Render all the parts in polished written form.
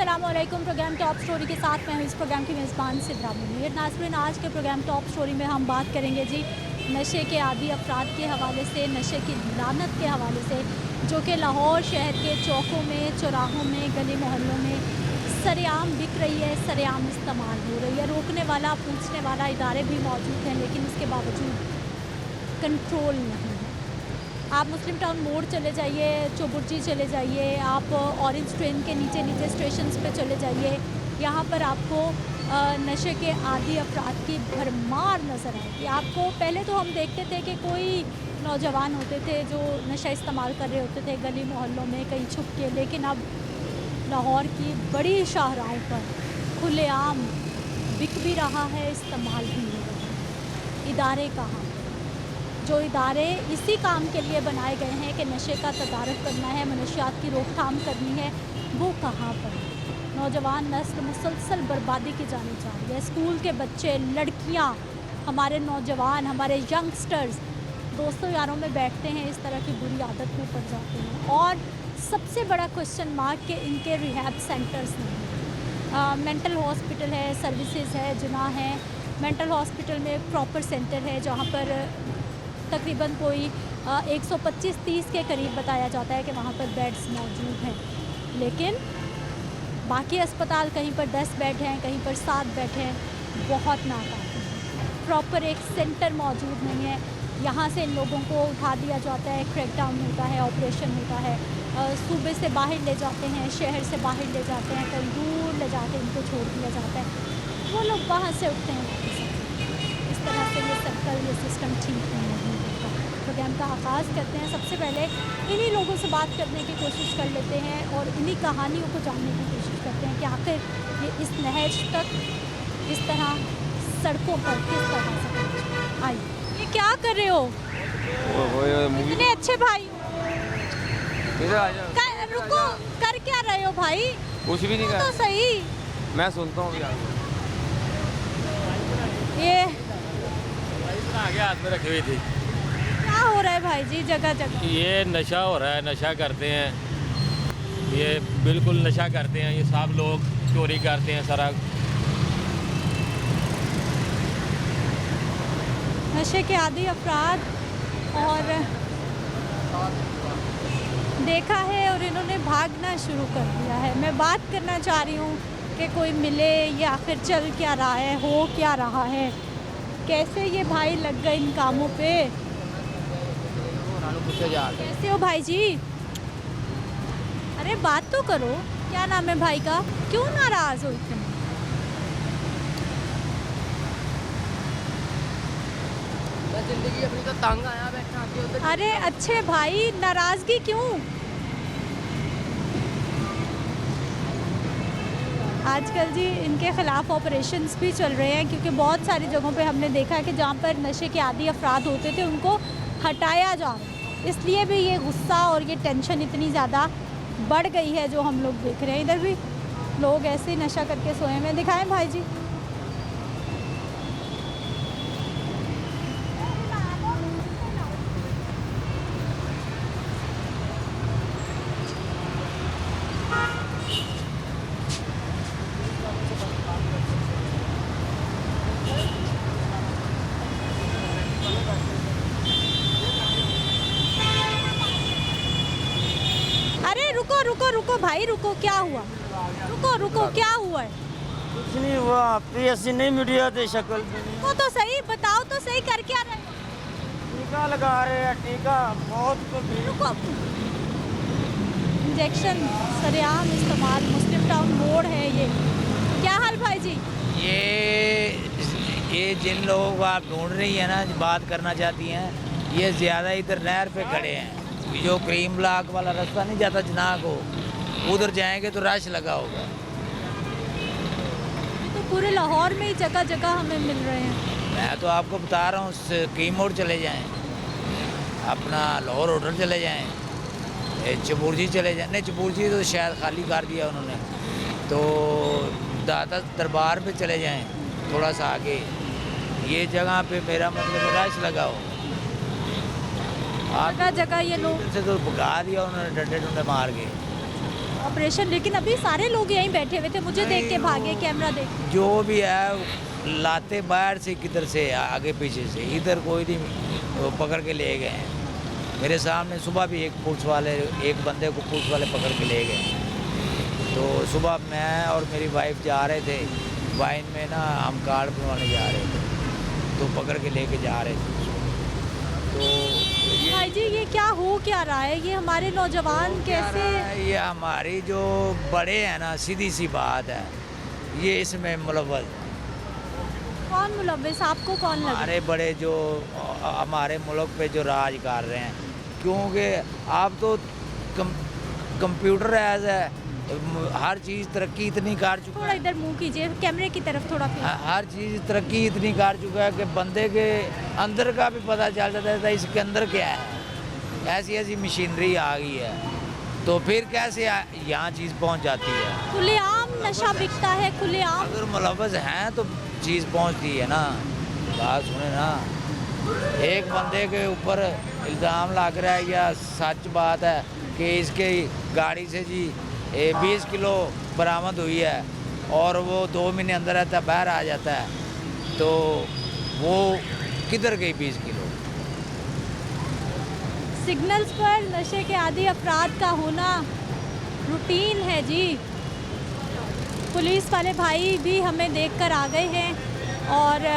अस्सलाम वालेकुम। Programme top story के साथ मैं हूँ इस प्रोग्राम की मेज़बान सिद्रा मुनीर। नाज़रीन, आज के प्रोग्राम टॉप स्टोरी में हम बात करेंगे जी नशे के आदी अफराद के हवाले से, नशे की लानत के हवाले से, जो कि लाहौर शहर के चौकों में, चौराहों में, गली मोहल्लों में सरेआम बिक रही है, सरेआम इस्तेमाल हो रही है। रोकने वाला, पूछने वाला इदारे भी मौजूद हैं, लेकिन इसके बावजूद कंट्रोल नहीं है। आप मुस्लिम टाउन मोड़ चले जाइए, चौबुर्जी चले जाइए, आप ऑरेंज ट्रेन के नीचे नीचे स्टेशंस पे चले जाइए, यहाँ पर आपको नशे के आदी अफराद की भरमार नज़र आएगी। आपको पहले तो हम देखते थे कि कोई नौजवान होते थे जो नशा इस्तेमाल कर रहे होते थे गली मोहल्लों में कहीं छुप के, लेकिन अब लाहौर की बड़ी शाहराहों पर खुलेआम बिक भी रहा है, इस्तेमाल भी हो रहा है। इदारे कहाँ? जो इदारे इसी काम के लिए बनाए गए हैं कि नशे का तदारक करना है, मनशियात की रोकथाम करनी है, वो कहाँ पर है? नौजवान नस्ल मुसलसल बर्बादी की जानी जा रही है। स्कूल के बच्चे, लड़कियाँ, हमारे नौजवान, हमारे यंगस्टर्स दोस्तों यारों में बैठते हैं, इस तरह की बुरी आदत में पड़ जाते हैं। और सबसे बड़ा क्वेश्चन मार्क के इनके रिहैब सेंटर्स नहीं। मेंटल हॉस्पिटल है, सर्विसेज है, जुना है। मेंटल हॉस्पिटल में एक प्रॉपर सेंटर है जहाँ पर तकरीबन कोई 125-30 के करीब बताया जाता है कि वहाँ पर बेड्स मौजूद हैं, लेकिन बाकी अस्पताल कहीं पर 10 बेड हैं, कहीं पर 7 बेड हैं, बहुत नाकाफी है। प्रॉपर एक सेंटर मौजूद नहीं है। यहाँ से इन लोगों को उठा दिया जाता है, क्रैकडाउन होता है, ऑपरेशन होता है, सूबे से बाहर ले जाते हैं, शहर से बाहर ले जाते हैं, कहीं दूर ले जाके इनको छोड़ दिया जाता है, वो लोग वहाँ से उठते हैं वापस। इस तरह से ये सर्कल, ये सिस्टम ठीक नहीं है। प्रोग्राम का आगाज़ करते हैं। सबसे पहले इन्हीं लोगों से बात करने की कोशिश कर लेते हैं और इन्हीं कहानियों को जानने की कोशिश करते हैं कि आखिर ये इस नहज तक इस तरह सड़कों पर किस तरह से पहुंचे। आइए, ये क्या कर रहे हो? इतने अच्छे भाई रुको, कर क्या रहे हो भाई? कुछ भी नहीं कर। तो सही, मैं सुनता हूँ ये आगे हाथ में रखी हुई थी। क्या हो रहा है भाई जी जगह जगह? ये नशा हो रहा है, नशा करते हैं, ये बिल्कुल नशा करते हैं, ये सब लोग चोरी करते हैं सारा। नशे के आदी अफराद और देखा है और इन्होंने भागना शुरू कर दिया है। मैं बात करना चाह रही हूँ कि कोई मिले, या आखिर चल क्या रहा है, हो क्या रहा है, कैसे ये भाई लग गए इन कामों पे? कैसे हो भाई जी? अरे बात तो करो, क्या नाम है भाई का? क्यों नाराज हो इतने? मैं जिंदगी अपनी तो तंग आया बैठा आके उधर। अरे अच्छे भाई, नाराजगी क्यों? आजकल जी इनके ख़िलाफ़ ऑपरेशंस भी चल रहे हैं, क्योंकि बहुत सारी जगहों पे हमने देखा है कि जहाँ पर नशे के आदी अफराद होते थे उनको हटाया जा रहा है। इसलिए भी ये गुस्सा और ये टेंशन इतनी ज़्यादा बढ़ गई है जो हम लोग देख रहे हैं। इधर भी लोग ऐसे ही नशा करके सोए हुए दिखाएं भाई जी। रुको रुको रुको भाई, रुको, क्या हुआ? रुको रुको, क्या हुआ है? कुछ नहीं हुआ, पीएससी नहीं मीडिया थे शक्ल वो तो सही बताओ तो सही, कर क्या रहे? टीका लगा रहे हैं, टीका बहुत रुको। इंजेक्शन सरेआम इस्तेमाल, मुस्लिम टाउन मोड़ है ये। क्या हाल भाई जी? ये जिन लोगों को आप ढूंढ रही है ना, बात करना चाहती हैं, ये ज़्यादा इधर नहर पे खड़े हैं। जो क्रीम ब्लॉक वाला रास्ता नहीं जाता जना को, उधर जाएंगे तो रश लगा होगा। तो पूरे लाहौर में ही जगह जगह हमें मिल रहे हैं। मैं तो आपको बता रहा हूँ, क्रीम मोड़ चले जाएं, अपना लाहौर होटल चले जाएं, चबुर्जी चले जाएं। नहीं, चबुर्जी तो शायद खाली कर दिया उन्होंने, तो दाता दरबार पे चले जाएं, थोड़ा सा आगे। ये जगह पे मेरा मतलब रश लगा हो। जगह जगह ये लोग से तो भगा दिया उन्होंने, डंडे डंडे मार के। ऑपरेशन, लेकिन अभी सारे लोग यहीं बैठे हुए थे, मुझे देख के भागे, कैमरा देख के। जो भी है लाते बाहर से किधर से आगे पीछे से, इधर कोई नहीं वो पकड़ के ले गए हैं। मेरे सामने सुबह भी एक पुलिस वाले, एक बंदे को पुलिस वाले पकड़ के ले गए। तो सुबह मैं और मेरी वाइफ जा रहे थे वाइन में ना, हम कार्ड बनवाने जा रहे थे, तो पकड़ के लेके जा रहे थे। तो भाई जी ये क्या हो क्या रहा है, ये हमारे नौजवान कैसे? ये हमारी जो बड़े हैं ना, सीधी सी बात है, ये इसमें मुलव्वस। कौन मुलव्विस, आपको कौन लगा? हमारे बड़े जो हमारे मुल्क पे जो राज कर रहे हैं, क्योंकि आप तो कंप्यूटर एज है, हर चीज़ तरक्की इतनी कर चुका थोड़ा है, इधर मुंह कीजिए कैमरे की तरफ थोड़ा फिर। हर चीज़ तरक्की इतनी कर चुका है कि बंदे के अंदर का भी पता चल जाता है इसके अंदर क्या है। ऐसी ऐसी मशीनरी आ गई है, तो फिर कैसे यहाँ चीज़ पहुँच जाती है। खुलेआम नशा बिकता है, खुलेआम। अगर मुलव्वस हैं तो चीज़ पहुँचती है ना। बात सुने ना, एक बंदे के ऊपर इल्ज़ाम लग रहा है या सच बात है कि इसके गाड़ी से जी 20 किलो बरामद हुई है और वो 2 महीने अंदर रहता बाहर आ जाता है, तो वो किधर गई 20 किलो? सिग्नल्स पर नशे के आदि अपराध का होना रूटीन है जी। पुलिस वाले भाई भी हमें देखकर आ गए हैं और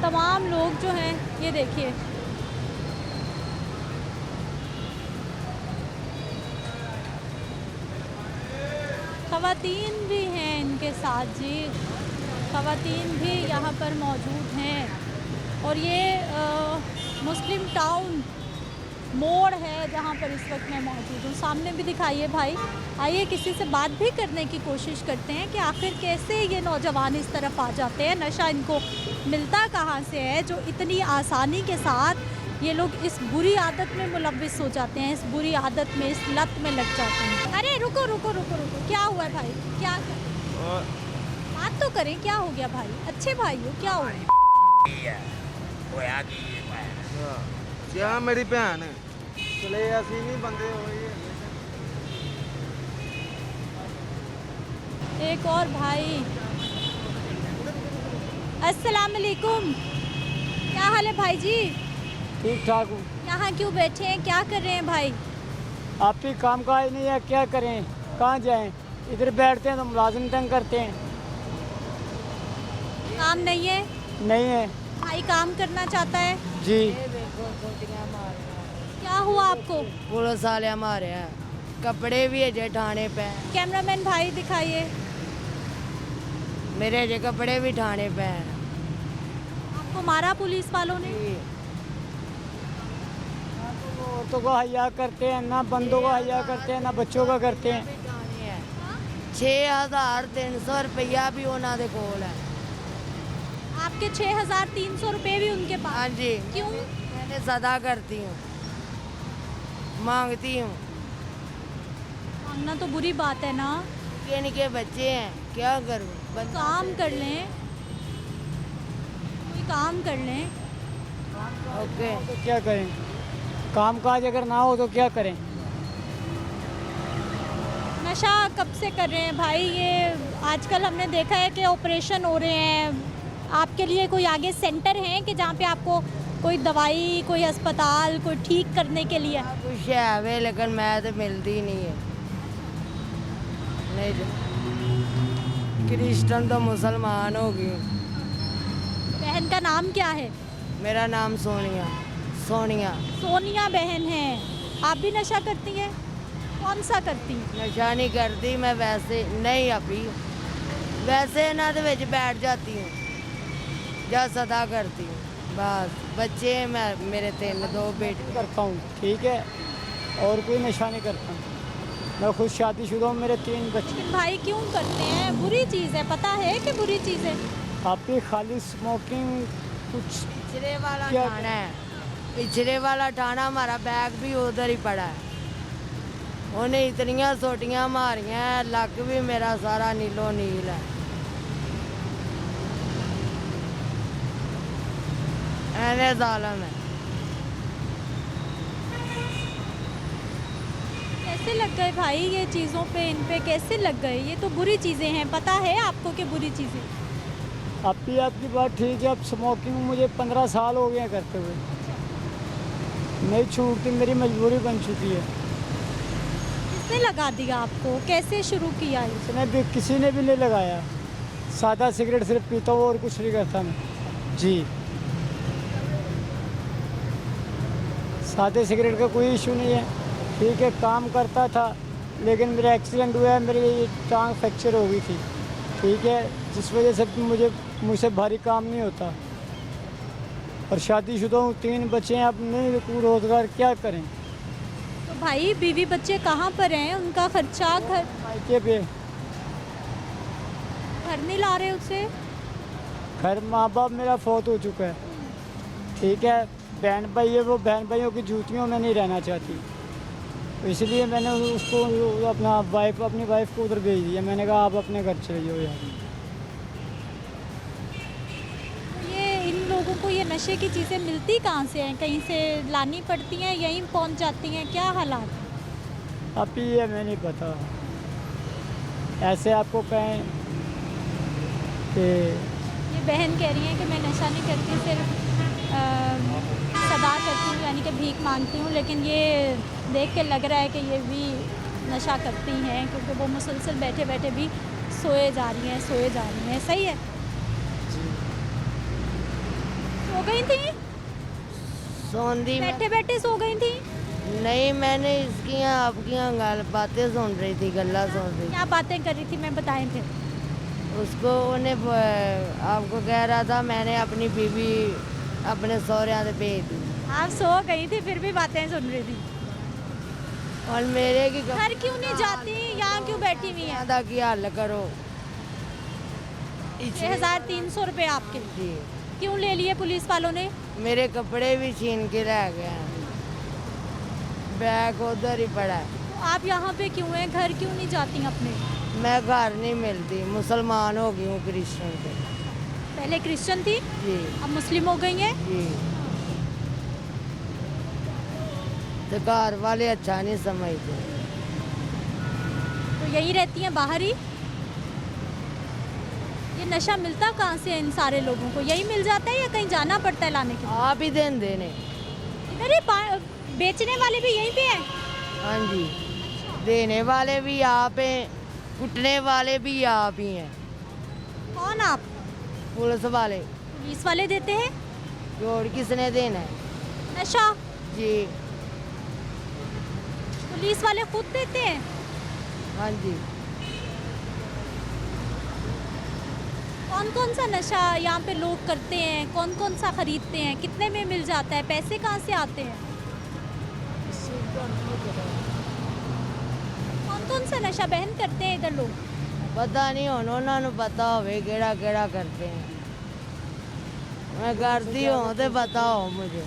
तमाम लोग जो हैं, ये देखिए ख़वातीन भी हैं इनके साथ जी, ख़वातीन भी यहाँ पर मौजूद हैं। और ये मुस्लिम टाउन मोड़ है जहाँ पर इस वक्त मैं मौजूद हूँ। सामने भी दिखाइए भाई, आइए किसी से बात भी करने की कोशिश करते हैं कि आखिर कैसे ये नौजवान इस तरफ आ जाते हैं, नशा इनको मिलता कहाँ से है जो इतनी आसानी के साथ ये लोग इस बुरी आदत में मुलव्विस हो जाते हैं, इस बुरी आदत में, इस लत में लग जाते हैं। अरे रुको रुको रुको रुको, क्या हुआ है भाई, क्या बात तो करें, क्या हो गया भाई, अच्छे भाई हो, क्या हुआ? क्या मेरी भैन चले असि नहीं बंदे होए। एक और भाई, अस्सलाम वालेकुम, क्या हाल है भाई जी? ठीक ठाक हूँ। यहाँ क्यों बैठे हैं, क्या कर रहे हैं भाई? आप ही काम काज नहीं है, क्या करें, कहाँ जाएं? इधर बैठते हैं तो मुलाजिम तंग करते हैं। काम नहीं है? नहीं है भाई काम करना चाहता है जी। क्या हुआ आपको? पुलिस वाले मारे हैं, कपड़े भी अजय ठाणे पे हैं। कैमरामैन भाई दिखाइए। मेरे अजय कपड़े भी ठाणे पे हैं। आपको मारा पुलिस वालों ने? औरतों को हया करते हैं, ना बंदों को हया करते हैं, ना बच्चों का करते हैं। 6300 रुपया भी उन्होंने कोल है। आपके 6300 रुपये भी उनके पास? हाँ जी। क्यों? मैंने सदा करती हूँ, मांगती हूँ। मांगना तो बुरी बात है ना। के निके बच्चे हैं, क्या करूँ? काम कर लें, कोई काम कर लें। ओके। तो क्या करें, काम काज अगर ना हो तो क्या करें? नशा कब से कर रहे हैं भाई? ये आजकल हमने देखा है कि ऑपरेशन हो रहे हैं। आपके लिए कोई आगे सेंटर है कि जहाँ पे आपको कोई दवाई, कोई अस्पताल, कोई ठीक करने के लिए? कुछ है वे, लेकिन मैं तो मिलती नहीं है। नहीं तो क्रिश्चियन तो मुसलमान हो गई। बहन का नाम क्या है? मेरा नाम सोनिया। सोनिया। सोनिया बहन है। आप भी नशा करती हैं? कौन सा करती हैं? नशा नहीं करती मैं, वैसे नहीं अभी, वैसे ना तो विच बैठ जाती हूँ, जा सदा करती हूँ बस। बच्चे मैं मेरे 2 बेटे। करता हूँ ठीक है, और कोई नशा नहीं करता। मैं खुद शादीशुदा हूँ, मेरे 3 बच्चे। भाई क्यों करते हैं? बुरी चीज़ है, पता है कि बुरी चीज़ है। आप भी खाली स्मोकिंग कुछ पिछले वाला क्या- ठाना है, पिछले वाला ठाना हमारा बैग भी उधर ही पड़ा है। उन्हें इतनियां सोटियां मारियां, लक भी मेरा सारा नीलो नील है। ऐने जालम है। कैसे लग गए भाई ये चीज़ों पे, इन पे कैसे लग गए? ये तो बुरी चीज़ें हैं, पता है आपको कि बुरी चीज़ें। आपकी बात ठीक है। अब स्मोकिंग मुझे 15 साल हो गए हैं करते हुए, नहीं छूटती, मेरी मजबूरी बन चुकी है। किसने लगा दिया आपको? कैसे शुरू किया ये? इसने भी, किसी ने भी नहीं लगाया। सादा सिगरेट सिर्फ पीता हूँ और कुछ नहीं करता मैं जी। सादे सिगरेट का कोई इशू नहीं है, ठीक है। काम करता था लेकिन मेरा एक्सीडेंट हुआ है, मेरी टांग फ्रैक्चर हो गई थी, ठीक है, जिस वजह से मुझसे भारी काम नहीं होता। और शादीशुदा हूँ, 3 बच्चे हैं, अब नहीं रोज़गार क्या करें। तो भाई बीवी बच्चे कहाँ पर हैं? उनका खर्चा घर मायके पे नहीं ला रहे उसे? घर माँ बाप मेरा फौत हो चुका है, ठीक है। बहन भाई है, वो बहन भाइयों की जूतियों में नहीं रहना चाहती, तो इसलिए मैंने उसको अपनी वाइफ को उधर भेज दिया। मैंने कहा आप अपने घर चले जाओ यार। ये इन लोगों को ये नशे की चीज़ें मिलती कहाँ से हैं? कहीं से लानी पड़ती हैं, यहीं पहुँच जाती हैं? क्या हालात हैं? अब ही है, मैं नहीं पता। ऐसे आपको कहें कि ये बहन कह रही है कि मैं नशा नहीं करती, सिर्फ सदा करती हूँ, यानी कि भीख मांगती हूँ। लेकिन ये देख के लग रहा है कि ये भी नशा करती हैं, क्योंकि वो मुसलसल बैठे बैठे भी सोए जा रही हैं। सही है? सो गई थी? सोंदी मैं बैठे बैठे सो गई थी? नहीं, मैंने इसकी आपकी बातें सुन रही थी, गल्ला सुन रही क्या बातें कर रही थी, मैं बताएं फिर। थी। उसको आपको कह रहा था मैंने अपनी बीवी अपने सहुरे से भेज दी, आप सो गई थी फिर भी बातें सुन रही थी। और मेरे की घर क्यों नहीं जाती? यहाँ क्यों बैठी हुई है? अदा की हल करो। 6300 रुपये आपके जी, क्यों ले लिए पुलिस वालों ने? मेरे कपड़े भी छीन के ले गए हैं, बैग उधर ही पड़ा है। तो आप यहाँ पे क्यों हैं? घर क्यों नहीं जाती अपने? मैं घर नहीं मिलती, मुसलमान हो गई हूँ, क्रिश्चियन से। पहले क्रिश्चियन थी, जी अब मुस्लिम हो गई हैं। जी, तो घर वाले अच्छा नहीं समझते। तो यही रहती हैं बाहर ही? ये नशा मिलता कहाँ से है इन सारे लोगों को? यही मिल जाता है या कहीं जाना पड़ता है लाने के लिए? आप ही देन देने। इधर ही बेचने वाले भी यहीं पे हैं? हाँ जी, देने वाले भी आप हैं, कुटने वाले भी आप ही हैं। कौन आप? पुलिस वाले। पुलिस वाले देते हैं और किसने देना है? नशा? जी पुलिस वाले खुद देते हैं? हाँ जी। कौन कौन सा नशा यहाँ पे लोग करते हैं? कौन कौन सा खरीदते हैं? कितने में मिल जाता है? पैसे कहाँ से आते हैं? कौन कौन सा नशा बहन करते हैं इधर लोग? पता नहीं उन्होंने पता होवे केड़ा केड़ा करते हैं। मैं करती हूँ तो बताओ मुझे।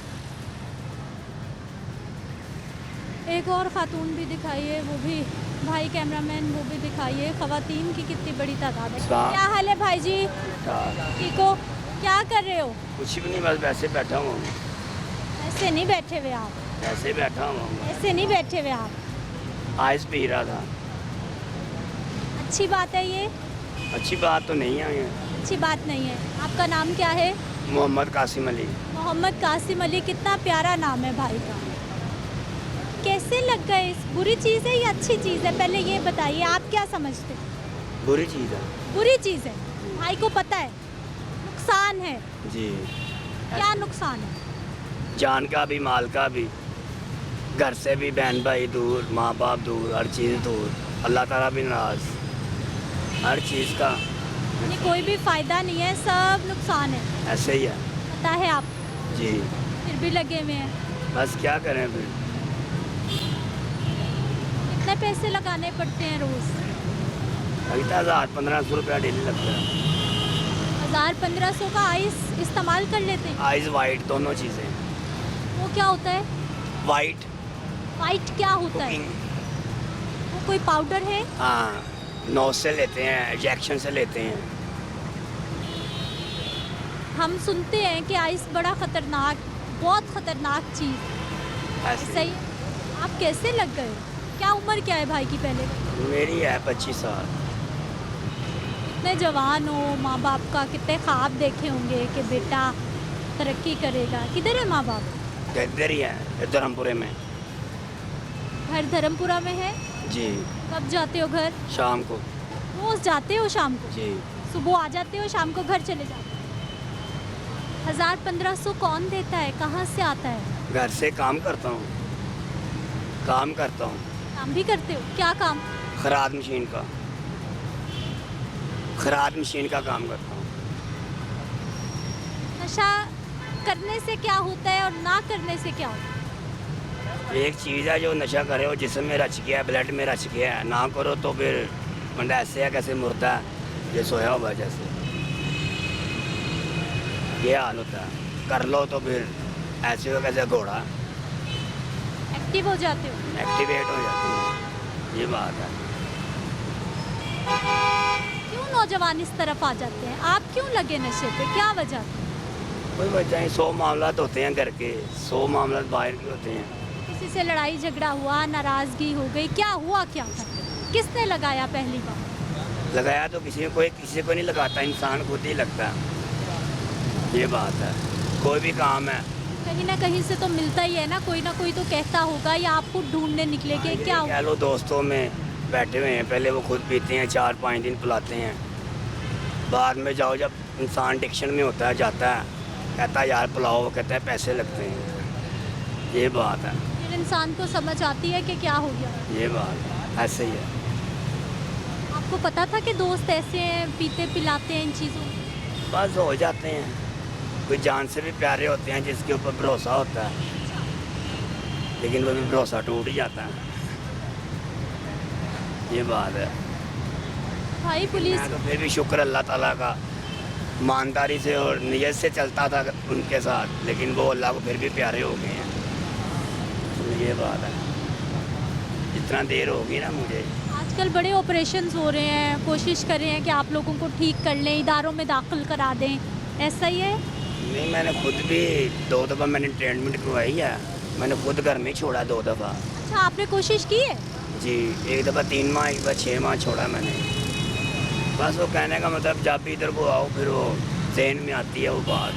एक और खातून भी दिखाइए, वो भी भाई कैमरामैन, वो भी दिखाइए। खवातीन की कितनी बड़ी तादाद है। क्या हाल है भाई जी? ठीक हो? क्या कर रहे हो? कुछ भी नहीं, बस वैसे बैठा हूँ। ऐसे नहीं बैठे हुए आप, ऐसे बैठा हूँ, ऐसे नहीं बैठे हुए आप। आइस पी रहा था। अच्छी बात है ये? अच्छी बात तो नहीं है। अच्छी बात नहीं है। आपका नाम क्या है? मोहम्मद कासिम अली। मोहम्मद कासिम अली, कितना प्यारा नाम है भाई का। कैसे लग गए? बुरी चीज़ है या अच्छी चीज़ है? पहले ये बताइए, आप क्या समझते हैं? बुरी चीज़ है बुरी चीज़ है। भाई को पता है नुकसान है। जी। क्या नुकसान है? जान का भी, माल का भी, घर से भी बहन भाई दूर, माँ बाप दूर, हर चीज़ दूर, अल्लाह ताला भी नाराज, हर चीज़ का यानी कोई भी फ़ायदा नहीं है, सब नुकसान है। ऐसे ही है पता है आप, जी। फिर भी लगे हुए हैं। बस क्या करें फिर। कितने पैसे लगाने पड़ते हैं रोज़? लगता है 1000-1500 रुपया डेली लगता है। 1000-1500 का आइस इस्तेमाल कर लेते हैं? आइस वाइट दोनों चीज़ें। वो क्या होता है? वाइट वाइट क्या होता है? कुकिंग। वो कोई पाउडर है? हाँ, नोज से लेते हैं, इंजेक्शन से लेते हैं। हम सुनते हैं कि आइस बड़ा ख़तरनाक, बहुत ख़तरनाक चीज़। ऐसे सही, आप कैसे लग गए? क्या उम्र क्या है भाई की पहले? मेरी है 25 साल। इतने जवान हो, माँ बाप का कितने ख्वाब देखे होंगे कि बेटा तरक्की करेगा। किधर है माँ बाप? इधर ही है, धर्मपुरे में। घर धर्मपुरा में है। जी। कब जाते हो घर? शाम को। रोज जाते हो शाम को? जी। सुबह आ जाते हो, शाम को घर चले जाते हो? 1000-1500 कौन देता है, कहाँ से आता है? घर से काम करता हूँ। काम काम भी करते हो? क्या काम? खराद मशीन का। खराद मशीन का काम करता हूँ। नशा करने से क्या होता है और ना करने से क्या होता है? एक चीज़ है जो नशा करे और जिस्म में रच गया है, ब्लड में रच गया है, ना करो तो फिर बंदा ऐसे है कैसे मुर्दा है ये सोया हुआ जैसे, ये हाल होता है। कर लो तो फिर ऐसे हो कैसे घोड़ा, एक्टिव हो जाते हो? एक्टिवेट हो जाती है, ये बात है। क्यों नौजवान इस तरफ आ जाते हैं? आप क्यों लगे नशे पे, क्या वजह? कोई वजह नहीं, 100 मामला होते हैं घर के, 100 मामला बाहर के होते हैं। किसी से लड़ाई झगड़ा हुआ, नाराजगी हो गई, क्या हुआ, क्या था? किसने लगाया पहली बार? लगाया तो किसी को नहीं लगाता, इंसान खुद ही लगता है, ये बात है। कोई भी काम है कहीं ना कहीं से तो मिलता ही है ना कोई तो कहता होगा, या आप खुद ढूंढने निकले कि क्या हुआ? कह लो दोस्तों में बैठे हुए हैं, पहले वो खुद पीते हैं, 4-5 दिन पिलाते हैं, बाद में जाओ जब इंसान डिक्शन में होता है, जाता है, कहता है यार पिलाओ, वो कहता है पैसे लगते हैं, ये बात है। फिर इंसान को समझ आती है कि क्या हो गया। ये बात है, ऐसे ही है। आपको पता था कि दोस्त ऐसे हैं, पीते पिलाते हैं इन चीज़ों में? बस हो जाते हैं, कोई जान से भी प्यारे होते हैं जिसके ऊपर भरोसा होता है, लेकिन वो भी भरोसा टूट ही जाता है, ये बात है। भाई पुलिस मैं तो फिर भी शुक्र अल्लाह ताला का, ईमानदारी से और नियत से चलता था उनके साथ, लेकिन वो अल्लाह को फिर भी प्यारे हो गए हैं, तो ये बात है। जितना देर होगी ना मुझे, आजकल बड़े ऑपरेशंस हो रहे हैं, कोशिश कर रहे हैं कि आप लोगों को ठीक कर लें, इदारों में दाखिल करा दें, ऐसा ही है? नहीं, मैंने खुद भी 2 दफ़ा मैंने ट्रीटमेंट करवाई है, मैंने खुद घर में छोड़ा 2 दफ़ा। अच्छा, आपने कोशिश की है? जी, एक दफ़ा 3 माह, एक दफ़ा 6 माह छोड़ा मैंने। बस वो कहने का मतलब जब भी इधर को आओ फिर वो जहन में आती है वो बात।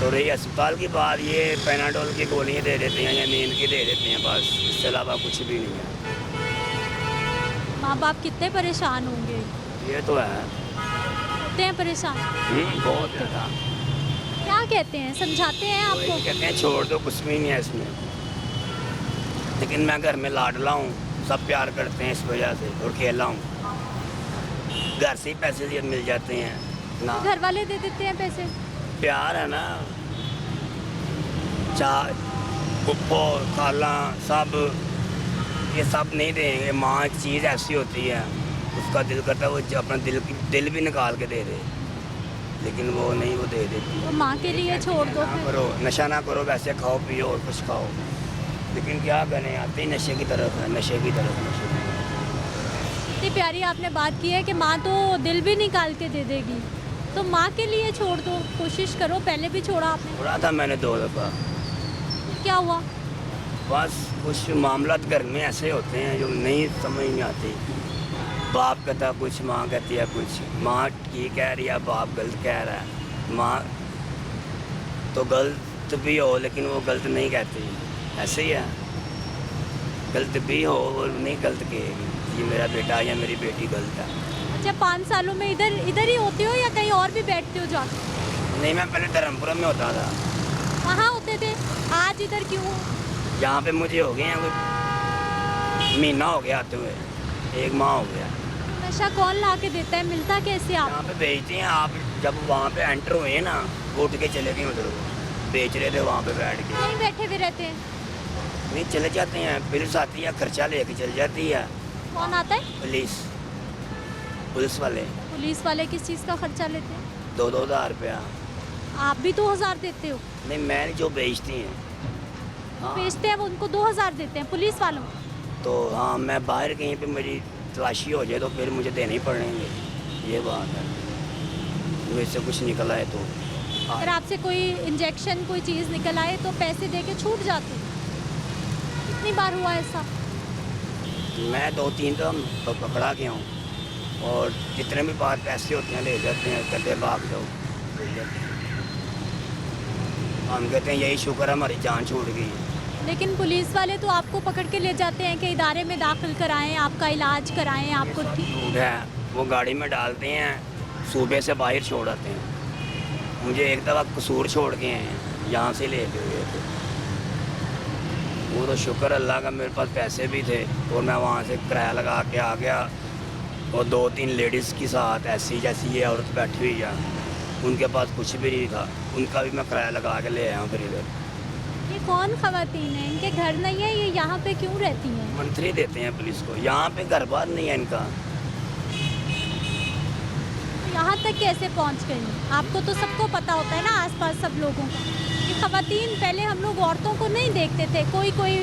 तो रही अस्पताल की बात, ये पैनाडोल की गोलियाँ दे देते हैं या नींद की दे देते हैं, बस इससे अलावा कुछ भी नहीं है। माँ बाप कितने परेशान होंगे? ये तो है। होते हैं परेशान? बहुत ज़्यादा। क्या कहते हैं, समझाते हैं वो ये आपको? कहते हैं छोड़ दो, कुछ भी नहीं है इसमें, लेकिन मैं घर में लाडला हूँ, सब प्यार करते हैं इस वजह से, और खेला हूँ, घर से ही पैसे मिल जाते हैं ना, घर वाले दे देते हैं पैसे? प्यार है ना, चाय पुप्पो खाला सब, ये सब नहीं देंगे। माँ एक चीज़ ऐसी होती है, उसका दिल करता है वो अपना दिल भी निकाल के दे दे, लेकिन वो नहीं, वो दे देती। तो माँ के लिए छोड़ दो ना फिर। करो, नशा ना करो, वैसे खाओ पियो और कुछ खाओ, लेकिन क्या करें, आते ही नशे की तरफ है, नशे की तरफ, नशे की तरफ। इतनी प्यारी आपने बात की है कि माँ तो दिल भी निकाल के दे देगी, तो माँ के लिए छोड़ दो, कोशिश करो। पहले भी छोड़ा आपने? छोड़ा था मैंने 2 दफ़ा। क्या हुआ? बस कुछ मामला घर में ऐसे होते हैं जो नहीं समझ में आती, बाप कहता कुछ, माँ कहती है कुछ, माँ ठीक कह रही है, बाप गलत कह रहा है, माँ तो गलत भी हो लेकिन वो गलत नहीं कहती, ऐसे ही है, गलत भी हो और नहीं गलत कहेगी ये मेरा बेटा या मेरी बेटी गलत है। अच्छा, 5 सालों में इधर ही होते हो या कहीं और भी बैठते हो जाके? नहीं, मैं पहले धर्मपुरा में होता था। कहाँ होते थे? आज इधर क्यों हो? यहाँ पे मुझे हो गए हैं कोई महीना हो गया आते हुए, 1 माह हो गया। नशा कौन ला के देता है, मिलता कैसे आप? यहाँ पे बेचते हैं, आप जब वहाँ पे एंटर हुए ना, उठ के चले गए उधर, बेच रहे थे वहाँ पे बैठ के। कहीं बैठे हुए रहते हैं? नहीं, चले जाते हैं, पुलिस आती है, खर्चा लेके चल जाती है। कौन आता है? पुलिस वाले। पुलिस वाले किस चीज़ का खर्चा लेते हैं? 2-2 हज़ार रुपया। आप भी 2000 देते हो? नहीं, मैं जो बेचती हैं, हाँ, बेचते हैं वो उनको 2000 देते हैं पुलिस वालों को? तो हाँ, मैं बाहर कहीं पे मेरी तलाशी हो जाए तो फिर मुझे देने ही पड़ेंगे, ये बात है, वैसे कुछ निकला है तो। अगर आपसे कोई इंजेक्शन कोई चीज़ निकल आए तो पैसे दे के छूट जाते हैं। कितनी बार हुआ ऐसा? मैं 2-3 तो पकड़ा गया हूँ और जितने भी बात पैसे होते हैं ले जाते हैं, कहते हैं भाग जाओ, ले जाते हैं। हम कहते हैं यही शुक्र है हमारी जान छूट गई है। लेकिन पुलिस वाले तो आपको पकड़ के ले जाते हैं कि इदारे में दाखिल कराएं, आपका इलाज कराएं, आपको झूठ है, वो गाड़ी में डालते हैं, सूबे से बाहर छोड़ आते हैं। मुझे एक दफ़ा कसूर छोड़ के हैं, यहाँ से ले के गए थे। वो तो शुक्र अल्लाह का मेरे पास पैसे भी थे और मैं वहाँ से किराया लगा के आ गया। और 2-3 लेडीज़ के साथ ऐसी जैसी ये औरत बैठी हुई है, उनके पास कुछ भी नहीं था, उनका भी मैं किराया लगा के ले आया हूँ फिर इधर। ये कौन खवातीन है? इनके घर नहीं है, ये यहाँ पे क्यों रहती हैं? मंथली देते हैं पुलिस को, यहाँ पे घर बार नहीं है इनका। यहाँ तक कैसे पहुँच गई? आपको तो सबको पता होता है ना, आसपास सब लोगों का। ये खवातीन, पहले हम लोग औरतों को नहीं देखते थे, कोई कोई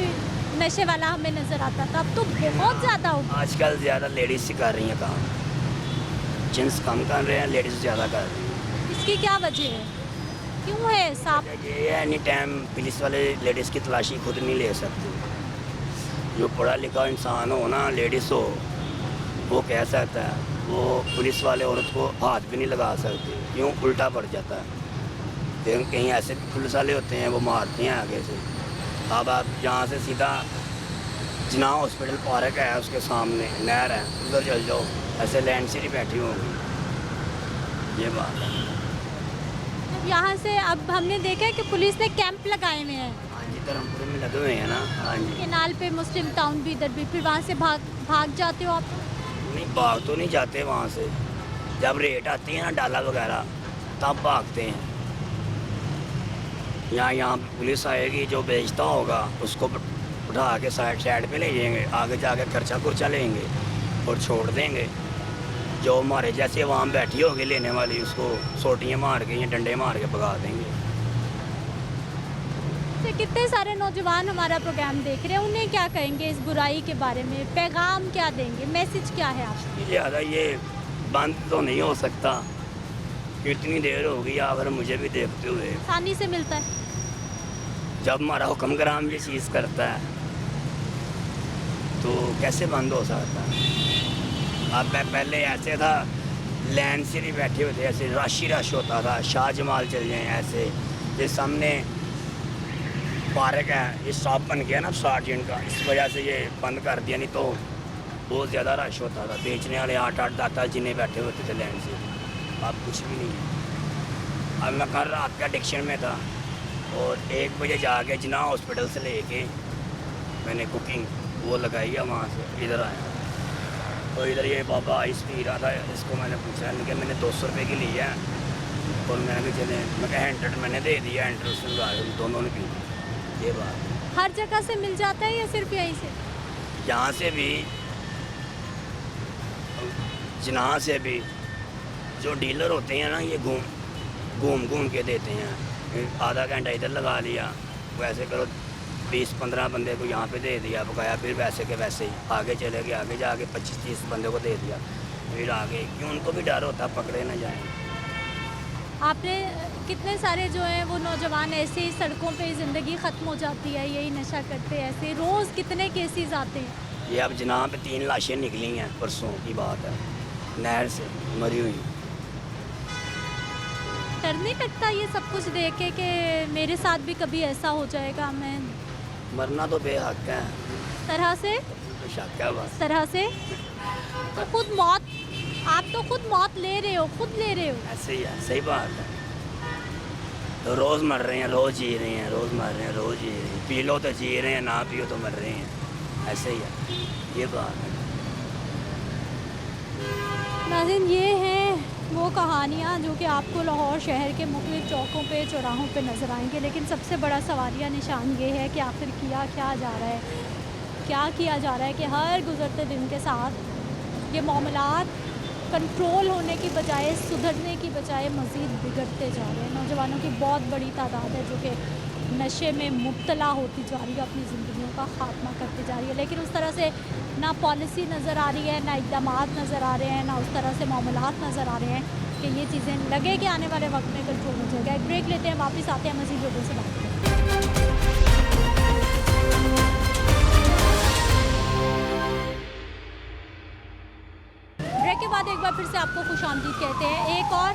नशे वाला हमें नज़र आता था, अब तो बहुत ज़्यादा हो गया। आजकल ज़्यादा लेडीज़ ही कर रही हैं काम, जेंट्स कम कर रहे हैं, लेडीज़ ज़्यादा कर रही हैं। इसकी क्या वजह है? क्यों है ऐसा? ये है एनी टाइम पुलिस वाले लेडीज़ की तलाशी खुद नहीं ले सकते। जो पढ़ा लिखा इंसान हो ना, लेडीज़ हो, वो कह सकता है, वो पुलिस वाले औरत को हाथ भी नहीं लगा सकते, यूँ उल्टा पड़ जाता है। लेकिन कहीं ऐसे भी पुलिस वाले होते हैं, वो मारते हैं आगे से। अब आप यहाँ से सीधा जिना हॉस्पिटल पार्क है, उसके सामने नहर है, उधर चल जाओ, ऐसे लैंड से ही बैठी होंगी। ये बात है। यहाँ से अब हमने देखा है कि पुलिस ने कैंप लगाए हुए हैं, हाँ जी, धर्मपुर में लगे हुए हैं ना। हाँ जी। केनाल पे, मुस्लिम टाउन भी, इधर भी, फिर वहाँ से भाग जाते हो आप? नहीं, भाग तो नहीं जाते वहाँ से। जब रेट आती है ना डाला वगैरह, तब भागते हैं। यहाँ पुलिस आएगी, जो बेचता होगा उसको उठा के साइड पे ले जाएंगे, आगे जाके खर्चा खुर्चा लेंगे और छोड़ देंगे। जो हमारे जैसे वहाँ बैठी होगी लेने वाली, उसको सोटियाँ मार के या डंडे मार के भगा देंगे। तो कितने सारे नौजवान हमारा प्रोग्राम देख रहे हैं, उन्हें क्या कहेंगे इस बुराई के बारे में? पैगाम क्या देंगे? मैसेज क्या है आपका? लिहाजा ये बंद तो नहीं हो सकता, कितनी देर हो गई आखिर मुझे भी देखते हुए। आसानी से मिलता है। जब हमारा हुक्म कराम ये चीज़ करता है तो कैसे बंद हो सकता है? अब मैं पहले ऐसे था, लैंड से नहीं बैठे हुए थे, ऐसे रश होता था, शाह जमाल चल जाए ऐसे। ये सामने पार्क है, ये शॉप बन गया ना सार्जेंट का, इस वजह से ये बंद कर दिया, नहीं तो बहुत ज़्यादा रश होता था। बेचने वाले 8-8 दाता जिन्हें बैठे होते थे लैंड से। अब कुछ भी नहीं है। अब मैं कल रात का डिक्शन में था और 1 बजे जाके जिना हॉस्पिटल से लेके मैंने कुकिंग वो लगाई है, वहाँ से इधर आया। तो इधर ये बाबा आइस पी रहा था, इसको मैंने पूछा कि मैंने 200 रुपये की ली है, और मैंने कहा चले, मैं कहा 100 मैंने दे दिया, 100 उसने दोनों ने पी। ये बात हर जगह से मिल जाता है या सिर्फ यहीं से? यहाँ से भी, जहाँ से भी जो डीलर होते हैं ना, ये घूम के देते हैं। आधा घंटा इधर लगा लिया, वैसे करो 20-15 बंदे को यहाँ पे दे दिया, बकाया फिर वैसे के वैसे ही आगे चले गए, आगे जाके 25-30 बंदे को दे दिया, फिर आगे क्यों, उनको भी डर होता पकड़े ना जाए। आपने कितने सारे जो हैं वो नौजवान ऐसे ही सड़कों पे ज़िंदगी ख़त्म हो जाती है, यही नशा करते हैं, ऐसे रोज़ कितने केसेस आते हैं? ये अब जनाब पे 3 लाशें निकली हैं, परसों की बात है, नहर से मरी हुई। डर नहीं लगता ये सब कुछ देख के कि मेरे साथ भी कभी ऐसा हो जाएगा? मैं मरना तो बेहक है, तरह से तो शक है बस। तरह से तो खुद मौत, आप तो खुद मौत ले रहे हो, खुद ले रहे हो। ऐसे ही है, सही बात है। तो रोज़ मर रहे हैं, रोज़ जी रहे हैं, रोज़ मर रहे हैं, रोज़ जी रहे हैं। पी लो तो जी रहे हैं, ना पियो तो मर रहे हैं, ऐसे ही है, ये बात है। नाज़रीन, ये हैं वो कहानियाँ जो कि आपको लाहौर शहर के मुख्तलिफ चौकों पे, चौराहों पे नज़र आएंगे, लेकिन सबसे बड़ा सवालिया निशान ये है कि आखिर किया क्या जा रहा है, क्या किया जा रहा है कि हर गुज़रते दिन के साथ ये मामलात कंट्रोल होने की बजाय, सुधरने की बजाय मज़ीद बिगड़ते जा रहे हैं। नौजवानों की बहुत बड़ी तादाद है जो कि नशे में मुब्तला होती जा रही है, अपनी ज़िंदगियों का ख़ात्मा करती जा रही है, लेकिन उस तरह से ना पॉलिसी नज़र आ रही है, ना इक़दामात नज़र आ रहे हैं, ना उस तरह से मामलात नज़र आ रहे हैं कि ये चीज़ें लगे कि आने वाले वक्त में कंट्रोल हो जाएगा। एक ब्रेक लेते हैं, वापस आते हैं, मज़ीद लोगों से बात करते हैं। बाद एक बार फिर से आपको खुशामदीद कहते हैं। एक और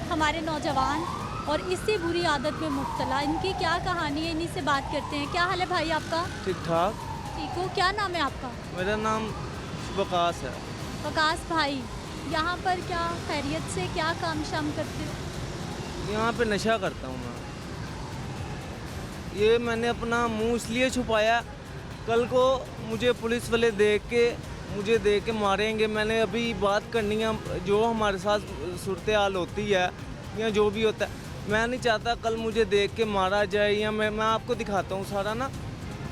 हमारे नौजवान और इसी बुरी आदत में मुब्तला, इनकी क्या कहानी है, इन्हीं से बात करते हैं। क्या हाल है भाई आपका? ठीक ठाक। ठीक हो? क्या नाम है आपका? मेरा नाम वकास है। वकास भाई, यहाँ पर क्या खैरियत से क्या काम शाम करते हो? यहाँ पे नशा करता हूँ मैं। ये मैंने अपना मुंह इसलिए छुपाया, कल को मुझे पुलिस वाले देख के मारेंगे। मैंने अभी बात करनी है, जो हमारे साथ सूरत हाल होती है या जो भी होता है, मैं नहीं चाहता कल मुझे देख के मारा जाए। या मैं आपको दिखाता हूँ सारा ना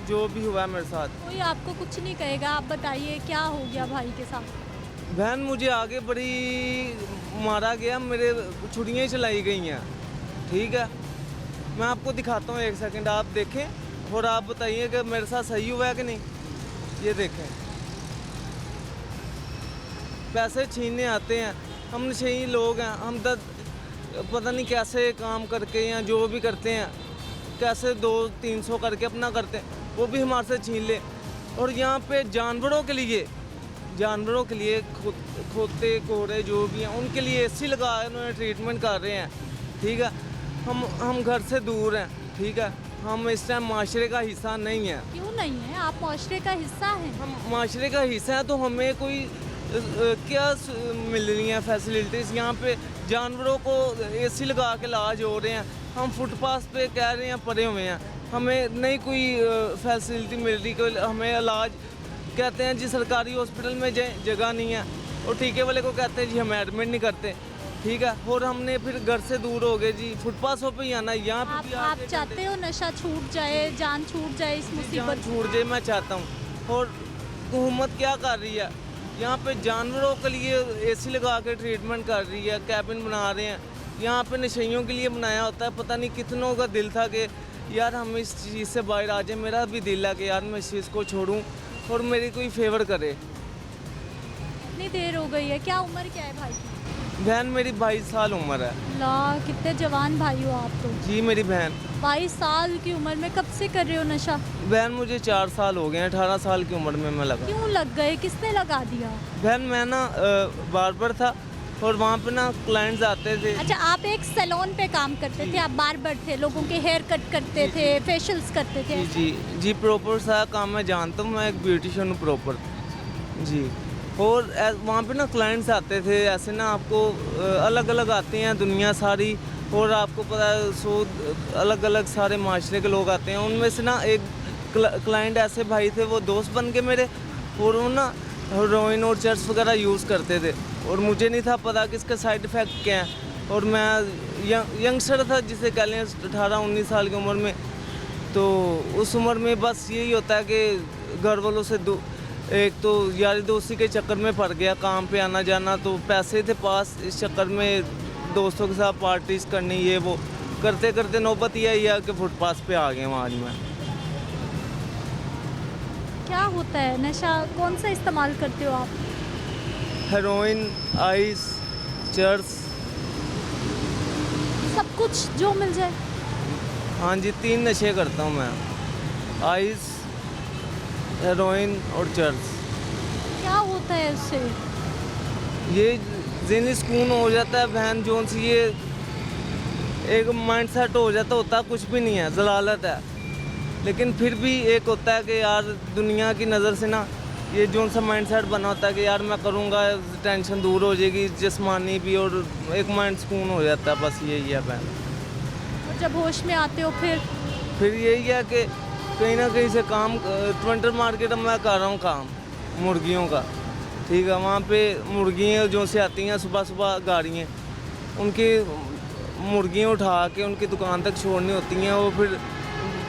जो भी हुआ है मेरे साथ। कोई आपको कुछ नहीं कहेगा, आप बताइए क्या हो गया भाई के साथ? बहन मुझे आगे बड़ी मारा गया, मेरे छुरियाँ चलाई गई हैं। ठीक है, मैं आपको दिखाता हूँ, एक सेकंड आप देखें और आप बताइए कि मेरे साथ सही हुआ है कि नहीं। ये देखें, पैसे छीनने आते हैं, हम नशेई लोग हैं, हम पता नहीं कैसे काम करके या जो भी करते हैं, कैसे 200-300 करके अपना करते हैं, वो भी हमारे से छीन ले। और यहाँ पे जानवरों के लिए खोते कोहरे जो भी हैं, उनके लिए एसी लगा उन्होंने ट्रीटमेंट कर रहे हैं। ठीक है, हम घर से दूर हैं। ठीक है, हम इस टाइम माशरे का हिस्सा नहीं है। क्यों नहीं है? आप माशरे का हिस्सा हैं। हम माशरे का हिस्सा हैं तो हमें कोई क्या मिल रही हैं फैसिलिटीज़? यहाँ पे जानवरों को एसी लगा के इलाज हो रहे हैं, हम फुटपाथ पे कह रहे हैं पड़े हुए हैं, हमें नहीं कोई फैसिलिटी मिल रही। कोई हमें इलाज कहते हैं जी सरकारी हॉस्पिटल में जगह नहीं है, और टीके वाले को कहते हैं जी हमें एडमिट नहीं करते। ठीक है, और हमने फिर घर से दूर हो गए जी, फुटपाथों पे ही आना। यहाँ पे भी आप चाहते हो नशा छूट जाए, जान छूट जाए इस मुसीबत? छूट जाए मैं चाहता हूँ। और हुकूमत क्या कर रही है, यहाँ पे जानवरों के लिए एसी लगा के ट्रीटमेंट कर रही है, कैबिन बना रहे हैं। यहाँ पे नशेइयों के लिए बनाया होता है। पता नहीं कितनों का दिल था कि यार हम इस चीज़ से बाहर आ जाए। मेरा भी दिल है कि यार मैं इस चीज़ को छोड़ूं और मेरी कोई फेवर करे। कितनी देर हो गई है? क्या उम्र क्या है भाई की? बहन मेरी 22 साल उम्र है। ला, कितने जवान भाई हो आप तो। जी मेरी बहन 22 साल की उम्र में कब से कर रहे हो नशा? बहन मुझे 4 साल हो गए हैं, 18 साल की उम्र में मैं लगा। क्यों लग गए, किसने लगा दिया? बहन मैं ना बार्बर था और वहाँ पे ना क्लाइंट्स आते थे। अच्छा, आप एक सैलून पे काम करते थे, आप बार्बर थे, लोगों के हेयर कट करते थे, फेशियल्स करते थे? जी प्रॉपर सा काम मैं जानता हूँ, मैं एक ब्यूटिशियन हूँ प्रॉपर जी। और वहाँ पे ना क्लाइंट्स आते थे ऐसे ना, आपको अलग अलग आते हैं दुनिया सारी, और आपको पता है 100 अलग अलग सारे माशरे के लोग आते हैं। उनमें से ना एक क्लाइंट ऐसे भाई थे, वो दोस्त बन के मेरे, और वो ना हेरोइन और चर्च वगैरह यूज़ करते थे, और मुझे नहीं था पता कि इसका साइड इफ़ेक्ट क्या है। और मैं यंगस्टर था, जिसे कह लें 18-19 साल की उम्र में। तो उस उम्र में बस यही होता है कि घर वालों से एक तो यारी दोस्ती के चक्कर में पड़ गया, काम पे आना जाना, तो पैसे थे पास, इस चक्कर में दोस्तों के साथ पार्टीज करनी, ये वो करते करते नौबत ये आई है कि फुटपाथ पे आ गए वहाँ आज मैं। क्या होता है नशा, कौन सा इस्तेमाल करते हो आप? हेरोइन, आइस, चर्च, सब कुछ जो मिल जाए? हाँ जी 3 नशे करता हूँ मैं, आइस, हेरोइन और चर्च। क्या होता है उससे? ये ज़हनी सुकून हो जाता है बहन, जोन सी ये एक माइंड सेट हो जाता, होता कुछ भी नहीं है, जलालत है। लेकिन फिर भी एक होता है कि यार दुनिया की नज़र से ना ये जोन सा माइंड सेट बना होता है कि यार मैं करूँगा, टेंशन दूर हो जाएगी, जिस्मानी भी, और एक माइंड सुकून हो जाता है, बस यही है बहन। और जब होश में आते हो फिर यही है कि कहीं ना कहीं से काम, ट्वेंटर मार्केट में मैं कर रहा हूँ काम मुर्गियों का। ठीक है, वहाँ पे मुर्गियाँ जो से आती हैं सुबह सुबह गाड़ियाँ, उनकी मुर्गियाँ उठा के उनकी दुकान तक छोड़नी होती हैं, वो फिर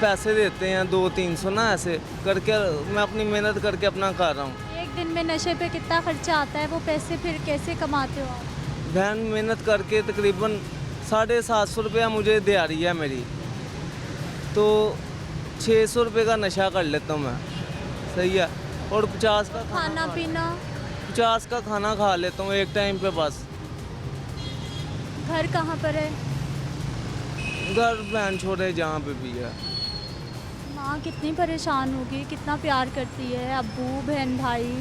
पैसे देते हैं 200-300 ना, ऐसे करके मैं अपनी मेहनत करके अपना कर रहा हूँ। एक दिन में नशे पे कितना खर्चा आता है, वो पैसे फिर कैसे कमाते हो आप? बहन मेहनत करके तकरीबन 750 रुपया मुझे दिहाड़ी है मेरी, तो 600 रुपये का नशा कर लेता हूँ मैं, सही है। और 50 का खाना पीना? 50 का खाना खा लेता हूँ एक टाइम पे बस। घर कहाँ पर है? घर बहन छोड़े जहाँ पे भी है। माँ कितनी परेशान होगी, कितना प्यार करती है, अब्बू बहन भाई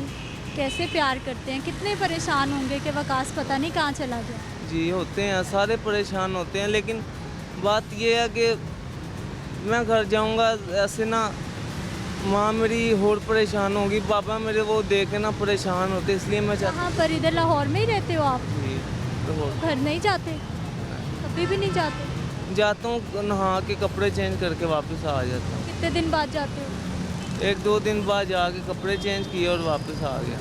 कैसे प्यार करते हैं, कितने परेशान होंगे कि वकास पता नहीं कहाँ चला गया। जी होते हैं, सारे परेशान होते हैं, लेकिन बात ये है कि मैं घर जाऊंगा ऐसे ना, माँ मेरी और परेशान होगी, पापा मेरे वो देख के ना परेशान होते, इसलिए मैं चाहता कहाँ पर, इधर लाहौर में ही रहते हो आप? जी तो घर नहीं जाते, कभी भी नहीं जाते? जाता हूँ, नहा के कपड़े चेंज करके वापस आ जाता हूँ। कितने दिन बाद जाते हो? 1-2 दिन बाद जाके कपड़े चेंज किए और वापस आ गया।